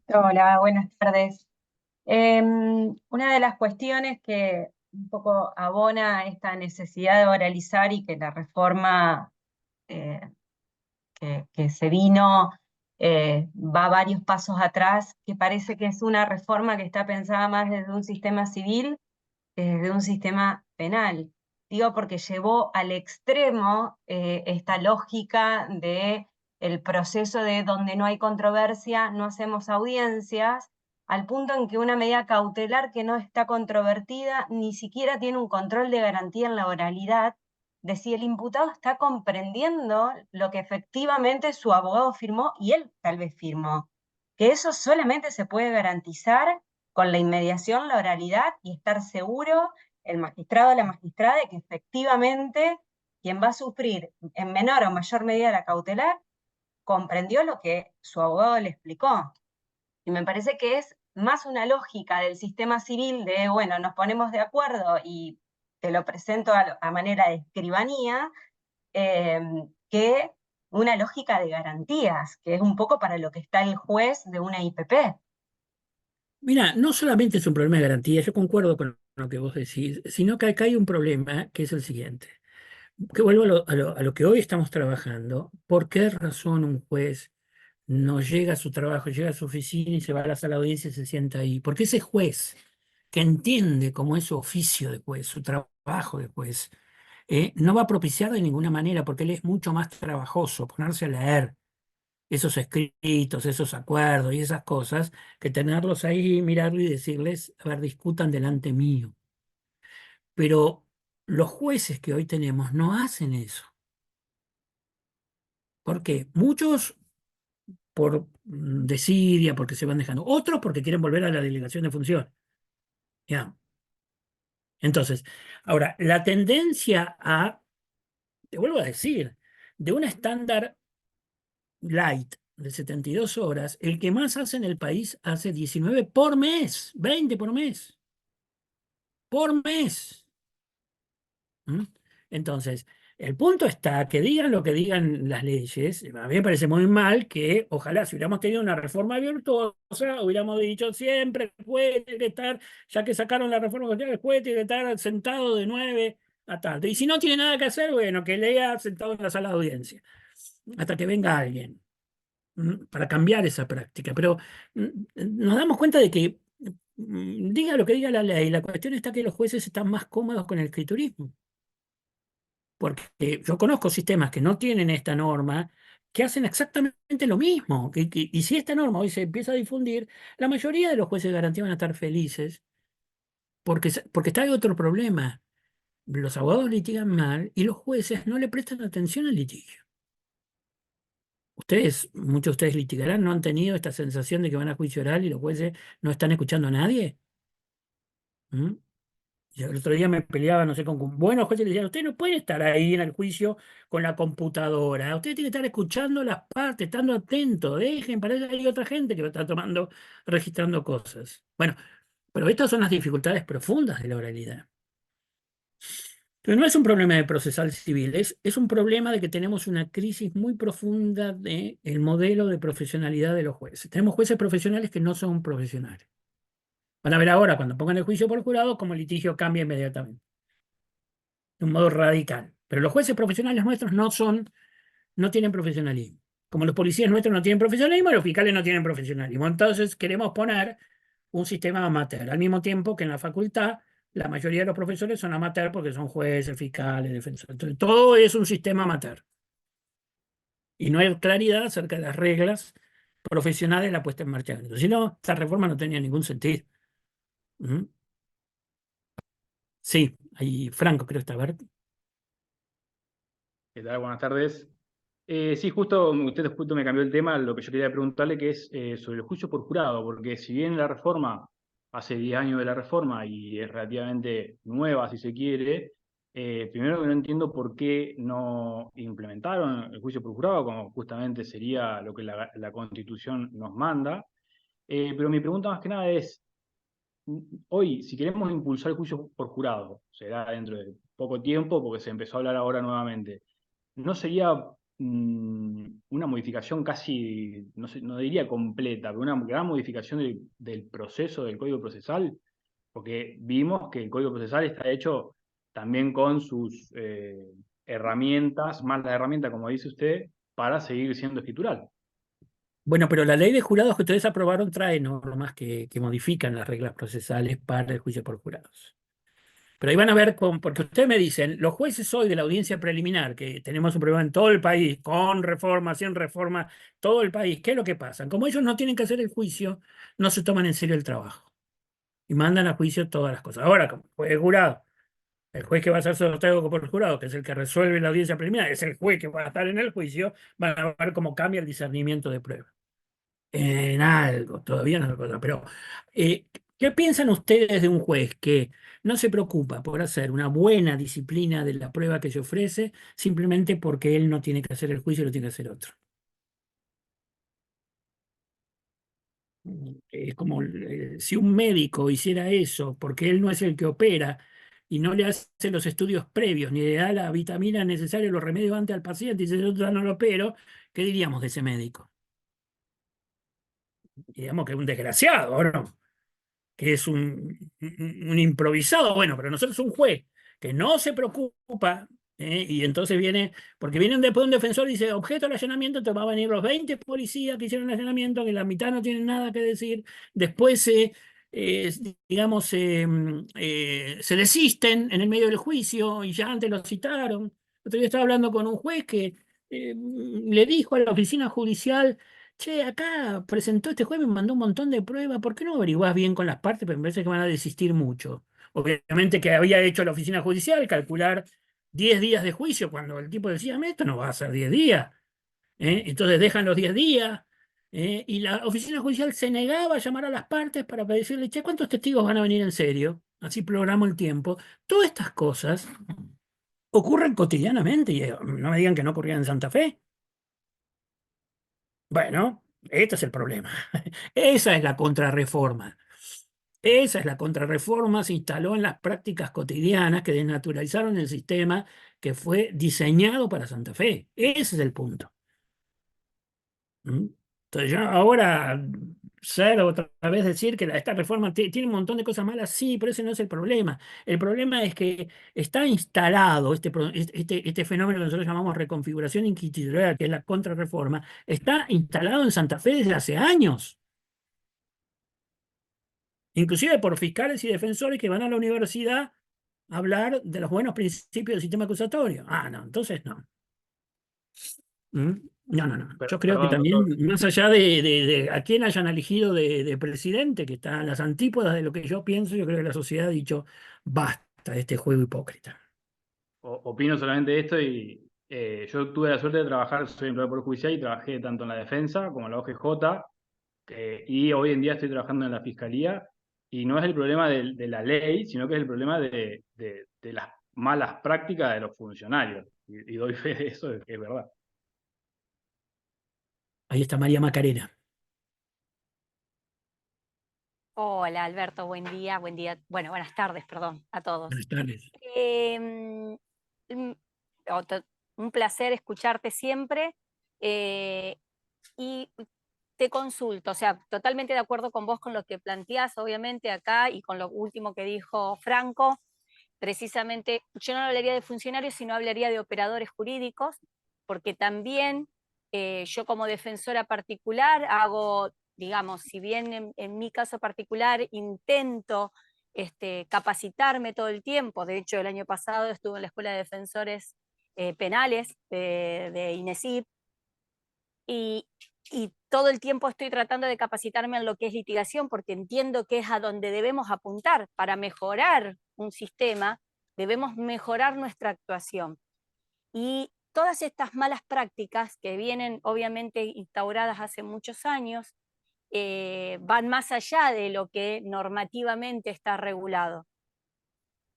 S7: Hola, buenas tardes. Una de las cuestiones que un poco abona esta necesidad de oralizar y que la reforma eh, que se vino va varios pasos atrás, que parece que es una reforma que está pensada más desde un sistema civil que desde un sistema penal. Digo porque llevó al extremo esta lógica de el proceso de donde no hay controversia, no hacemos audiencias, al punto en que una medida cautelar que no está controvertida ni siquiera tiene un control de garantía en la oralidad de si el imputado está comprendiendo lo que efectivamente su abogado firmó y él tal vez firmó. Que eso solamente se puede garantizar con la inmediación, la oralidad y estar seguro el magistrado o la magistrada de que efectivamente quien va a sufrir en menor o mayor medida la cautelar comprendió lo que su abogado le explicó. Y me parece que es más una lógica del sistema civil de, bueno, nos ponemos de acuerdo y te lo presento a manera de escribanía, que una lógica de garantías, que es un poco para lo que está el juez de una IPP.
S1: Mira, no solamente es un problema de garantía, yo concuerdo con lo que vos decís, sino que acá hay un problema que es el siguiente. Que vuelvo a lo que hoy estamos trabajando. ¿Por qué razón un juez no llega a su trabajo, llega a su oficina y se va a la sala de audiencia y se sienta ahí? Porque ese juez que entiende cómo es su oficio de juez, su trabajo de juez, no va a propiciar de ninguna manera, porque él es mucho más trabajoso ponerse a leer esos escritos, esos acuerdos y esas cosas, que tenerlos ahí, mirarlo y decirles, a ver, discutan delante mío. Pero los jueces que hoy tenemos no hacen eso. ¿Por qué? Muchos por desidia, porque se van dejando. Otros porque quieren volver a la delegación de función. ¿Ya? Entonces, ahora, la tendencia te vuelvo a decir, de un estándar light de 72 horas, el que más hace en el país hace 19 por mes, 20 por mes. Por mes. ¿Mm? Entonces, el punto está que digan lo que digan las leyes. A mí me parece muy mal que, ojalá, si hubiéramos tenido una reforma virtuosa, hubiéramos dicho siempre, el juez tiene que estar, ya que sacaron la reforma constitucional, el juez tiene que estar sentado de 9 a tarde. Y si no tiene nada que hacer, bueno, que lea sentado en la sala de audiencia, hasta que venga alguien, para cambiar esa práctica. Pero nos damos cuenta de que, diga lo que diga la ley, la cuestión está que los jueces están más cómodos con el escriturismo. Porque yo conozco sistemas que no tienen esta norma, que hacen exactamente lo mismo. Y si esta norma hoy se empieza a difundir, la mayoría de los jueces de garantía van a estar felices porque está ahí otro problema. Los abogados litigan mal y los jueces no le prestan atención al litigio. Muchos de ustedes litigarán, ¿no han tenido esta sensación de que van a juicio oral y los jueces no están escuchando a nadie? ¿Mm? Yo el otro día me peleaba, no sé, con buenos jueces y le decían, usted no puede estar ahí en el juicio con la computadora, usted tiene que estar escuchando las partes, estando atento, dejen, para eso hay otra gente que lo está tomando, registrando cosas. Bueno, pero estas son las dificultades profundas de la oralidad. Pero no es un problema de procesal civil, es un problema de que tenemos una crisis muy profunda del modelo de profesionalidad de los jueces. Tenemos jueces profesionales que no son profesionales. Van a ver ahora, cuando pongan el juicio por jurado, cómo el litigio cambia inmediatamente, de un modo radical. Pero los jueces profesionales nuestros no tienen profesionalismo. Como los policías nuestros no tienen profesionalismo, los fiscales no tienen profesionalismo. Entonces queremos poner un sistema amateur, al mismo tiempo que en la facultad la mayoría de los profesores son amateur porque son jueces, fiscales, defensores. Entonces, todo es un sistema amateur. Y no hay claridad acerca de las reglas profesionales de la puesta en marcha. Entonces, si no, esta reforma no tenía ningún sentido. ¿Mm? Sí, ahí Franco creo que está, a ver.
S8: ¿Qué tal? Buenas tardes. Sí, justo usted justo me cambió el tema, lo que yo quería preguntarle que es sobre el juicio por jurado, porque si bien la reforma, hace 10 años de la reforma y es relativamente nueva, si se quiere, primero que no entiendo por qué no implementaron el juicio por jurado, como justamente sería lo que la Constitución nos manda. Pero mi pregunta más que nada es, hoy, si queremos impulsar el juicio por jurado, será dentro de poco tiempo, porque se empezó a hablar ahora nuevamente. ¿No sería una modificación casi, no sé, no diría completa, pero una gran modificación del proceso del Código Procesal? Porque vimos que el Código Procesal está hecho también con sus herramientas, más la herramienta, como dice usted, para seguir siendo escritural.
S1: Bueno, pero la ley de jurados que ustedes aprobaron trae normas que modifican las reglas procesales para el juicio por jurados. Pero ahí van a ver, porque ustedes me dicen, los jueces hoy de la audiencia preliminar, que tenemos un problema en todo el país, con reforma, sin reforma, todo el país, ¿qué es lo que pasa? Como ellos no tienen que hacer el juicio, no se toman en serio el trabajo y mandan a juicio todas las cosas. Ahora, como juez de jurado, el juez que va a ser sorteado por el jurado, que es el que resuelve la audiencia preliminar, es el juez que va a estar en el juicio, van a ver cómo cambia el discernimiento de prueba. En algo, todavía no es cosa, pero ¿qué piensan ustedes de un juez que no se preocupa por hacer una buena disciplina de la prueba que se ofrece simplemente porque él no tiene que hacer el juicio y lo tiene que hacer otro? Es como si un médico hiciera eso porque él no es el que opera y no le hace los estudios previos ni le da la vitamina necesaria, los remedios antes al paciente y dice yo ya no lo opero, ¿qué diríamos de ese médico? Diríamos que es un desgraciado, ¿o no? Que es un improvisado, bueno, pero nosotros un juez que no se preocupa, y entonces viene, porque vienen después un defensor y dice, objeto del allanamiento, te va a venir los 20 policías que hicieron el allanamiento, que la mitad no tienen nada que decir, después digamos, se desisten en el medio del juicio y ya antes lo citaron. Otro día estaba hablando con un juez que le dijo a la oficina judicial, che, acá presentó este juez, me mandó un montón de pruebas, ¿por qué no averiguás bien con las partes? Pero me parece que van a desistir mucho. Obviamente que había hecho la oficina judicial calcular 10 días de juicio, cuando el tipo decía, esto no va a ser 10 días. Entonces dejan los 10 días, y la oficina judicial se negaba a llamar a las partes para decirle, che, ¿cuántos testigos van a venir en serio? Así programo el tiempo. Todas estas cosas ocurren cotidianamente, y no me digan que no ocurrían en Santa Fe. Bueno, este es el problema. Esa es la contrarreforma. Esa es la contrarreforma, se instaló en las prácticas cotidianas que desnaturalizaron el sistema que fue diseñado para Santa Fe. Ese es el punto. ¿Mm? Entonces, yo ahora ser otra vez decir que esta reforma tiene un montón de cosas malas, sí, pero ese no es el problema. El problema es que está instalado este fenómeno que nosotros llamamos reconfiguración institucional, que es la contrarreforma, está instalado en Santa Fe desde hace años. Inclusive por fiscales y defensores que van a la universidad a hablar de los buenos principios del sistema acusatorio. Ah, no, entonces no. No. Yo creo que
S8: Perdón,
S1: también,
S8: doctor.
S1: más allá de a quién hayan elegido de presidente, que está en las antípodas de lo que yo pienso, yo creo que la sociedad ha dicho, basta de este juego hipócrita.
S8: Opino solamente esto y yo tuve la suerte de trabajar, soy empleado por judicial y trabajé tanto en la defensa como en la OGJ, y hoy en día estoy trabajando en la fiscalía, y no es el problema de la ley, sino que es el problema de las malas prácticas de los funcionarios. Y doy fe de eso, es verdad.
S1: Ahí está María Macarena.
S9: Hola Alberto, buen día, bueno, buenas tardes, perdón, a todos.
S1: Buenas tardes.
S9: Em, mm, un placer escucharte siempre y te consulto, o sea, totalmente de acuerdo con vos con lo que planteás, obviamente acá y con lo último que dijo Franco. Precisamente, yo no hablaría de funcionarios, sino hablaría de operadores jurídicos, porque también yo como defensora particular hago, digamos, si bien en mi caso particular intento capacitarme todo el tiempo, de hecho el año pasado estuve en la Escuela de Defensores Penales de INESIP, y todo el tiempo estoy tratando de capacitarme en lo que es litigación, porque entiendo que es a donde debemos apuntar para mejorar un sistema, debemos mejorar nuestra actuación. Y todas estas malas prácticas que vienen obviamente instauradas hace muchos años, van más allá de lo que normativamente está regulado.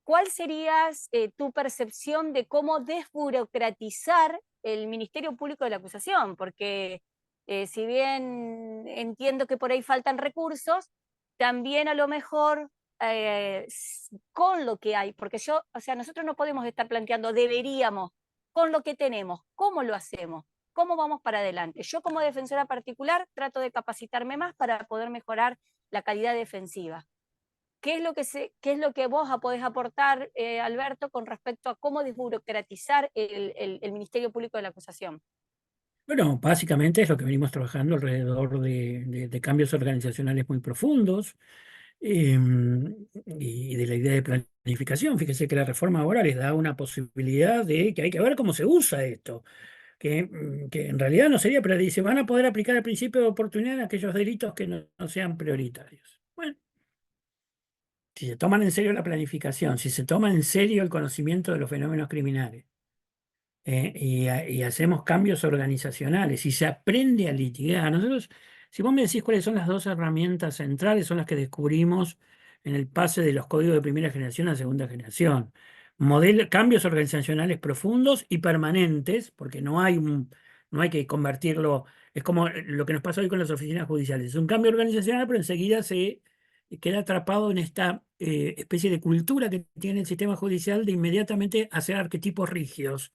S9: ¿Cuál sería tu percepción de cómo desburocratizar el Ministerio Público de la Acusación? Porque si bien entiendo que por ahí faltan recursos, también a lo mejor con lo que hay, porque o sea, nosotros no podemos estar planteando, deberíamos, con lo que tenemos, ¿cómo lo hacemos? ¿Cómo vamos para adelante? Yo como defensora particular trato de capacitarme más para poder mejorar la calidad defensiva. ¿Qué es lo que vos podés aportar, Alberto, con respecto a cómo desburocratizar el Ministerio Público de la Acusación?
S1: Bueno, básicamente es lo que venimos trabajando alrededor de cambios organizacionales muy profundos y de la idea de planificación. Fíjese que la reforma ahora les da una posibilidad de que hay que ver cómo se usa esto, que en realidad no sería, pero dice, van a poder aplicar el principio de oportunidad en aquellos delitos que no sean prioritarios. Bueno, si se toman en serio la planificación, si se toma en serio el conocimiento de los fenómenos criminales, y hacemos cambios organizacionales y se aprende a litigar. Nosotros, si vos me decís cuáles son las dos herramientas centrales, son las que descubrimos en el pase de los códigos de primera generación a segunda generación. Cambios organizacionales profundos y permanentes, porque no hay que convertirlo, es como lo que nos pasa hoy con las oficinas judiciales. Es un cambio organizacional, pero enseguida se queda atrapado en esta especie de cultura que tiene el sistema judicial de inmediatamente hacer arquetipos rígidos.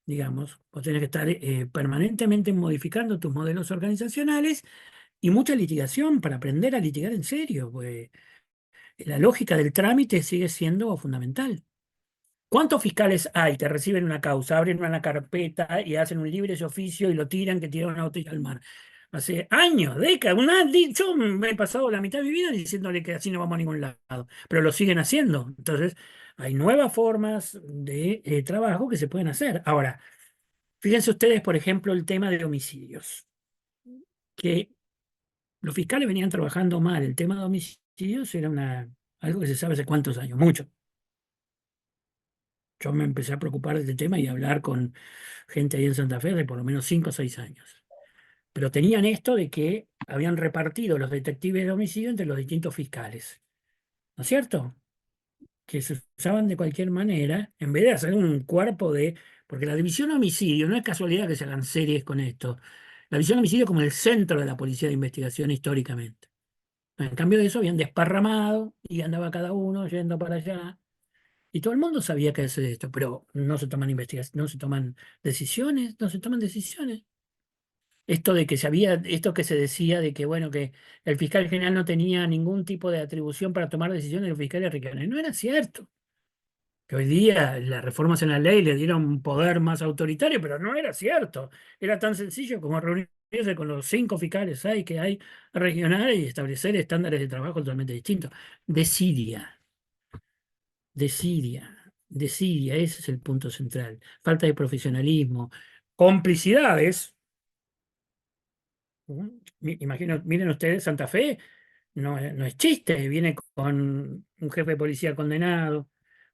S1: Digamos, vos tenés que estar permanentemente modificando tus modelos organizacionales y mucha litigación para aprender a litigar en serio, pues la lógica del trámite sigue siendo fundamental. ¿Cuántos fiscales hay que reciben una causa, abren una carpeta y hacen un libre de oficio y lo tiran, que tiran una botella al mar? Hace años, décadas, yo me he pasado la mitad de mi vida diciéndole que así no vamos a ningún lado, pero lo siguen haciendo. Entonces, hay nuevas formas de trabajo que se pueden hacer. Ahora, fíjense ustedes, por ejemplo, el tema de homicidios, que los fiscales venían trabajando mal. El tema de homicidios era algo que se sabe hace cuántos años, mucho. Yo me empecé a preocupar de este tema y a hablar con gente ahí en Santa Fe de por lo menos 5 o 6 años. Pero tenían esto de que habían repartido los detectives de homicidio entre los distintos fiscales. ¿No es cierto? Que se usaban de cualquier manera, en vez de hacer un cuerpo de... Porque la división homicidio, no es casualidad que se hagan series con esto. La división homicidio como el centro de la policía de investigación históricamente. En cambio de eso habían desparramado y andaba cada uno yendo para allá. Y todo el mundo sabía que hacer esto, pero no se toman investigaciones, no se toman decisiones, no se toman decisiones. Esto que se decía de que, bueno, que el fiscal general no tenía ningún tipo de atribución para tomar decisiones de los fiscales regionales, no era cierto. Que hoy día las reformas en la ley le dieron un poder más autoritario, pero no era cierto. Era tan sencillo como reunirse con los 5 fiscales que hay regionales y establecer estándares de trabajo totalmente distintos. Desidia, ese es el punto central. Falta de profesionalismo, complicidades Imagino, miren ustedes, Santa Fe no es chiste, viene con un jefe de policía condenado,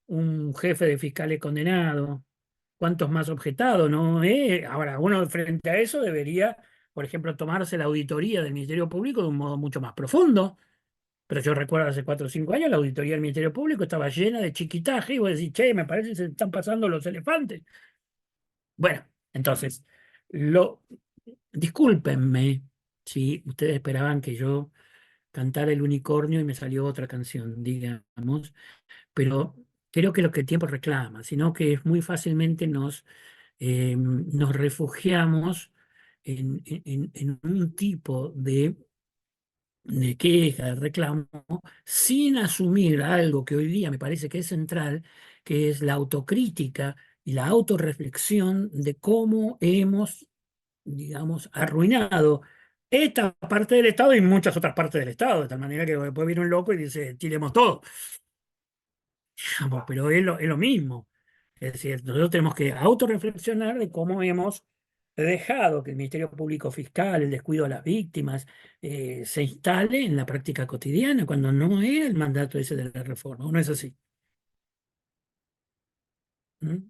S1: un jefe de fiscales condenado, cuántos más objetados, ¿no? Ahora, uno frente a eso debería, por ejemplo, tomarse la auditoría del Ministerio Público de un modo mucho más profundo. Pero yo recuerdo hace 4 o 5 años la auditoría del Ministerio Público estaba llena de chiquitaje y vos decís, che, me parece que se están pasando los elefantes. Bueno, entonces, discúlpenme si ustedes esperaban que yo cantara el unicornio y me salió otra canción, digamos, pero creo que lo que el tiempo reclama, sino que muy fácilmente nos refugiamos en un tipo de queja, de reclamo, sin asumir algo que hoy día me parece que es central, que es la autocrítica y la autorreflexión de cómo hemos, digamos, arruinado esta parte del Estado y muchas otras partes del Estado, de tal manera que después viene un loco y dice, tiremos todo. Pero es lo mismo. Es decir, nosotros tenemos que autorreflexionar de cómo hemos dejado que el Ministerio Público Fiscal, el descuido a las víctimas, se instale en la práctica cotidiana, cuando no era el mandato ese de la reforma. ¿O no es así?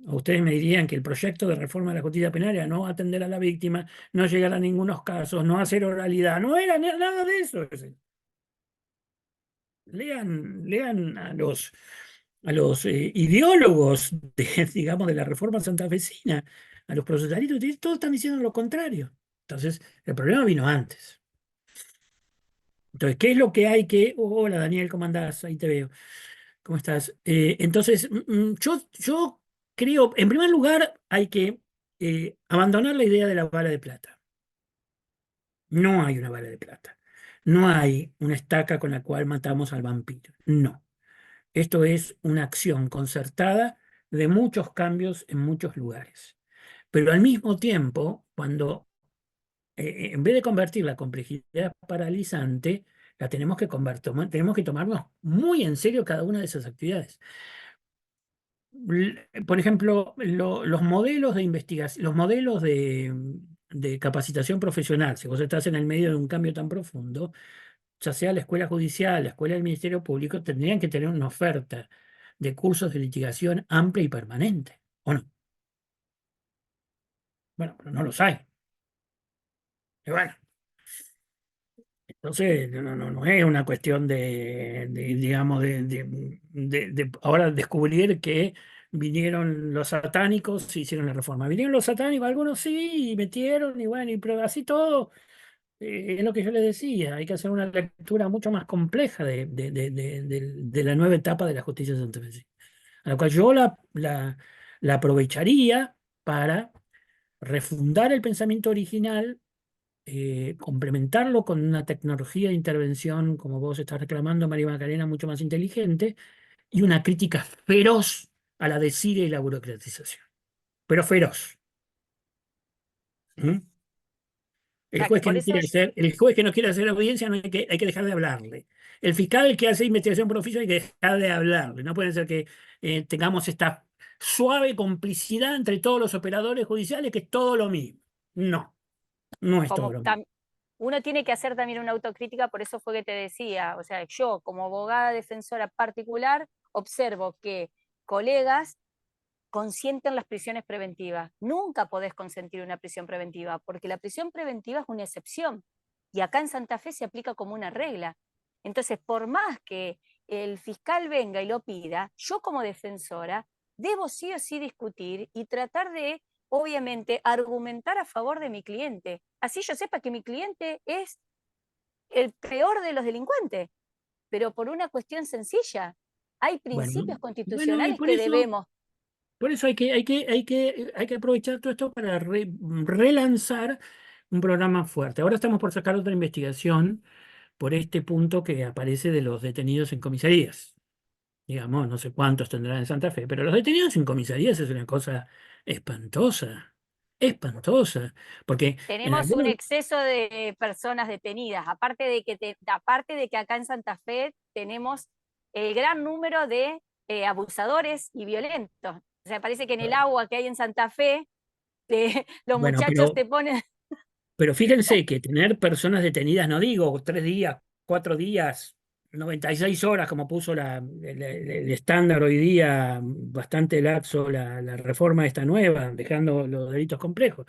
S1: ¿O ustedes me dirían que el proyecto de reforma de la justicia penal era no atender a la víctima, no llegar a ningunos casos, no hacer oralidad? No era nada de eso. Lean a los ideólogos digamos, de la reforma santafesina, a los procesalistas, todos están diciendo lo contrario. Entonces, el problema vino antes. Entonces, ¿qué es lo que hay que... Hola, Daniel, ¿cómo andás? Ahí te veo. ¿Cómo estás? Entonces, yo creo, en primer lugar, hay que abandonar la idea de la bala de plata. No hay una bala de plata. No hay una estaca con la cual matamos al vampiro. No. Esto es una acción concertada de muchos cambios en muchos lugares. Pero al mismo tiempo, cuando en vez de convertir la complejidad paralizante, la tenemos que tomarnos muy en serio cada una de esas actividades. Por ejemplo, los modelos de investigación, los modelos de capacitación profesional, si vos estás en el medio de un cambio tan profundo, ya sea la escuela judicial, la escuela del Ministerio Público, tendrían que tener una oferta de cursos de litigación amplia y permanente, ¿o no? Bueno, pero no los hay. Y bueno, entonces no es una cuestión digamos, de ahora descubrir que vinieron los satánicos y hicieron la reforma. Vinieron los satánicos, algunos sí, y metieron, y bueno, pero así todo. Es lo que yo les decía, hay que hacer una lectura mucho más compleja de la nueva etapa de la justicia santafesina, a la cual yo la aprovecharía para refundar el pensamiento original, complementarlo con una tecnología de intervención, como vos estás reclamando, María Macarena, mucho más inteligente, y una crítica feroz a la desidia y la burocratización, pero feroz. ¿Mm? El juez que
S9: Por
S1: no
S9: eso
S1: quiere el juez que no quiere hacer audiencia, no hay que dejar de hablarle. El fiscal que hace investigación por oficio hay que dejar de hablarle. No puede ser que tengamos esta suave complicidad entre todos los operadores judiciales, que es todo lo mismo. No, no es todo
S9: como
S1: lo mismo.
S9: uno tiene que hacer también una autocrítica, por eso fue que te decía, o sea, yo como abogada defensora particular observo que colegas consienten las prisiones preventivas. Nunca podés consentir una prisión preventiva, porque la prisión preventiva es una excepción, y acá en Santa Fe se aplica como una regla. Entonces, por más que el fiscal venga y lo pida, yo como defensora debo sí o sí discutir y tratar de, obviamente, argumentar a favor de mi cliente. Así yo sepa que mi cliente es el peor de los delincuentes, pero por una cuestión sencilla. Hay principios
S1: Y
S9: constitucionales
S1: por
S9: que
S1: eso,
S9: debemos.
S1: hay que aprovechar todo esto para relanzar un programa fuerte. Ahora estamos por sacar otra investigación por este punto que aparece de los detenidos en comisarías. Digamos, no sé cuántos tendrán en Santa Fe, pero los detenidos en comisarías es una cosa espantosa, espantosa, porque en
S9: Tenemos un
S1: algunos...
S9: exceso de personas detenidas, aparte de que acá en Santa Fe tenemos el gran número de abusadores y violentos. O sea, parece que en el agua que hay en Santa Fe, los
S1: Bueno,
S9: muchachos te ponen...
S1: Pero fíjense que tener personas detenidas, no digo 3 días, 4 días, 96 horas, como puso el estándar hoy día, bastante laxo la reforma esta nueva, dejando los delitos complejos.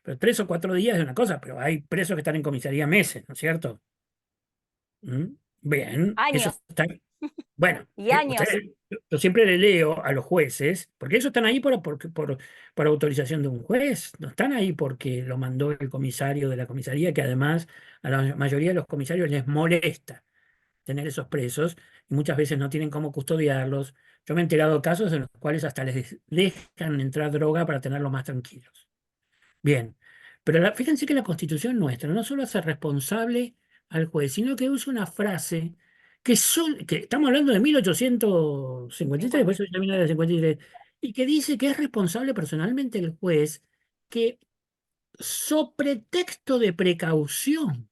S1: Pero 3 o 4 días es una cosa, pero hay presos que están en comisaría meses, ¿no es cierto? Bien, eso
S9: Años
S1: está. Bueno,
S9: y años.
S1: yo siempre le leo a los jueces, porque ellos están ahí por autorización de un juez, no están ahí porque lo mandó el comisario de la comisaría, que además a la mayoría de los comisarios les molesta tener esos presos y muchas veces no tienen cómo custodiarlos. Yo me he enterado de casos en los cuales hasta les dejan entrar droga para tenerlos más tranquilos. Bien, pero fíjense que la Constitución nuestra no solo hace responsable al juez, sino que usa una frase que estamos hablando de 1853, por eso ya viene de 53, y que dice que es responsable personalmente el juez que, so pretexto de precaución,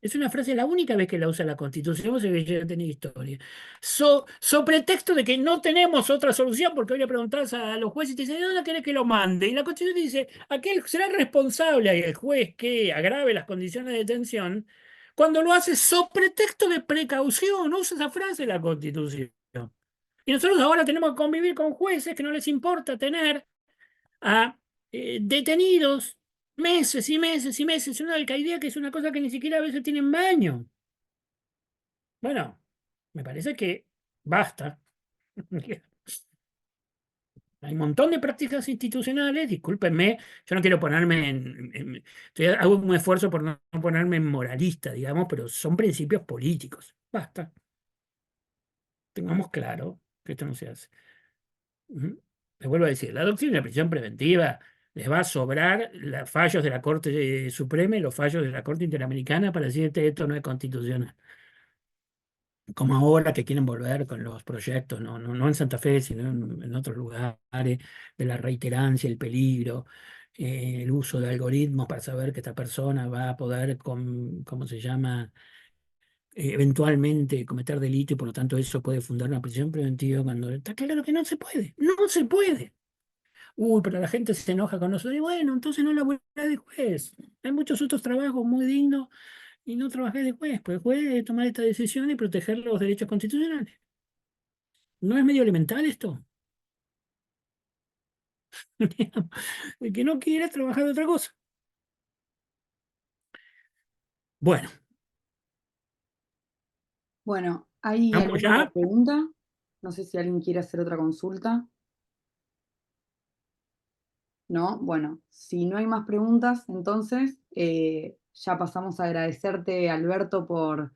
S1: es una frase, la única vez que la usa la Constitución, se ve que ya tenía historia. So pretexto de que no tenemos otra solución, porque hoy le preguntás a los jueces y te dicen, ¿de dónde querés que lo mande? Y la Constitución dice, aquel será responsable el juez que agrave las condiciones de detención cuando lo hace so pretexto de precaución. No usa esa frase la Constitución. Y nosotros ahora tenemos que convivir con jueces que no les importa tener a detenidos meses y meses y meses en una alcaldía que es una cosa que ni siquiera a veces tienen baño. Bueno, me parece que basta. Hay un montón de prácticas institucionales, discúlpenme, yo no quiero ponerme hago un esfuerzo por no ponerme en moralista, digamos, pero son principios políticos. Basta. Tengamos claro que esto no se hace. Les vuelvo a decir, la doctrina de prisión preventiva les va a sobrar los fallos de la Corte Suprema y los fallos de la Corte Interamericana para decirte esto no es constitucional. Como ahora que quieren volver con los proyectos, no en Santa Fe, sino en otros lugares, de la reiterancia, el peligro, el uso de algoritmos para saber que esta persona va a poder, ¿cómo se llama? Eventualmente cometer delito y por lo tanto eso puede fundar una prisión preventiva cuando está claro que no se puede, no se puede. Uy, pero la gente se enoja con nosotros. Y bueno, entonces no laburé de juez. Hay muchos otros trabajos muy dignos y no trabajé de juez. Pues el juez debe tomar esta decisión y proteger los derechos constitucionales. ¿No es medio elemental esto? El que no quiere trabajar de otra cosa. Bueno,
S2: Bueno, ¿hay
S1: ¿vamos
S2: alguna otra
S1: ya?
S2: pregunta? No sé si alguien quiere hacer otra consulta. ¿No? Bueno, si no hay más preguntas, entonces ya pasamos a agradecerte, Alberto, por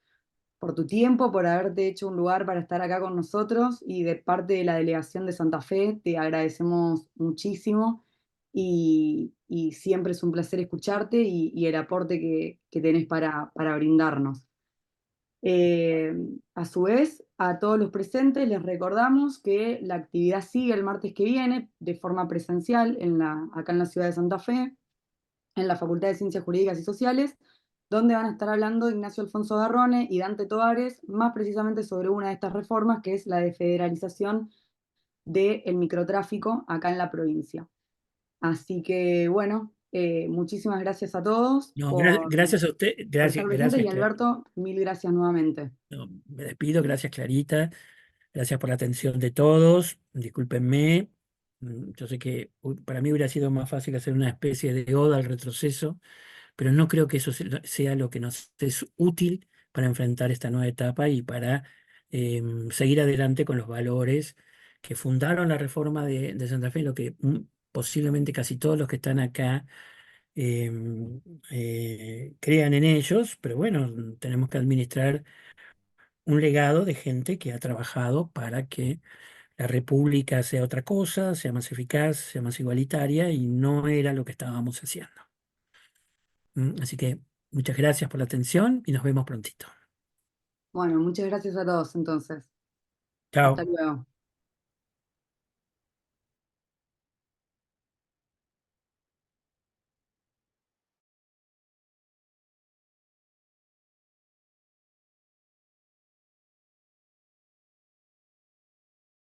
S2: tu tiempo, por haberte hecho un lugar para estar acá con nosotros y de parte de la delegación de Santa Fe te agradecemos muchísimo y siempre es un placer escucharte y el aporte que tenés para brindarnos. A su vez, a todos los presentes les recordamos que la actividad sigue el martes que viene de forma presencial acá en la ciudad de Santa Fe, en la Facultad de Ciencias Jurídicas y Sociales, donde van a estar hablando Ignacio Alfonso Garrone y Dante Tovares, más precisamente sobre una de estas reformas, que es la de federalización del microtráfico acá en la provincia. Así que, bueno, muchísimas gracias a todos
S1: No,
S2: por
S1: gracias a usted,
S2: estar presentes y
S1: Clarita.
S2: Alberto, mil gracias nuevamente.
S1: No, me despido, gracias Clarita, gracias por la atención de todos, discúlpenme, yo sé que para mí hubiera sido más fácil hacer una especie de oda al retroceso, pero no creo que eso sea lo que nos es útil para enfrentar esta nueva etapa y para seguir adelante con los valores que fundaron la reforma de Santa Fe, lo que posiblemente casi todos los que están acá crean en ellos, pero bueno, tenemos que administrar un legado de gente que ha trabajado para que la república sea otra cosa, sea más eficaz, sea más igualitaria y no era lo que estábamos haciendo. Así que muchas gracias por la atención y nos vemos prontito.
S2: Bueno, muchas gracias a todos entonces. Hasta
S1: Chao.
S2: luego.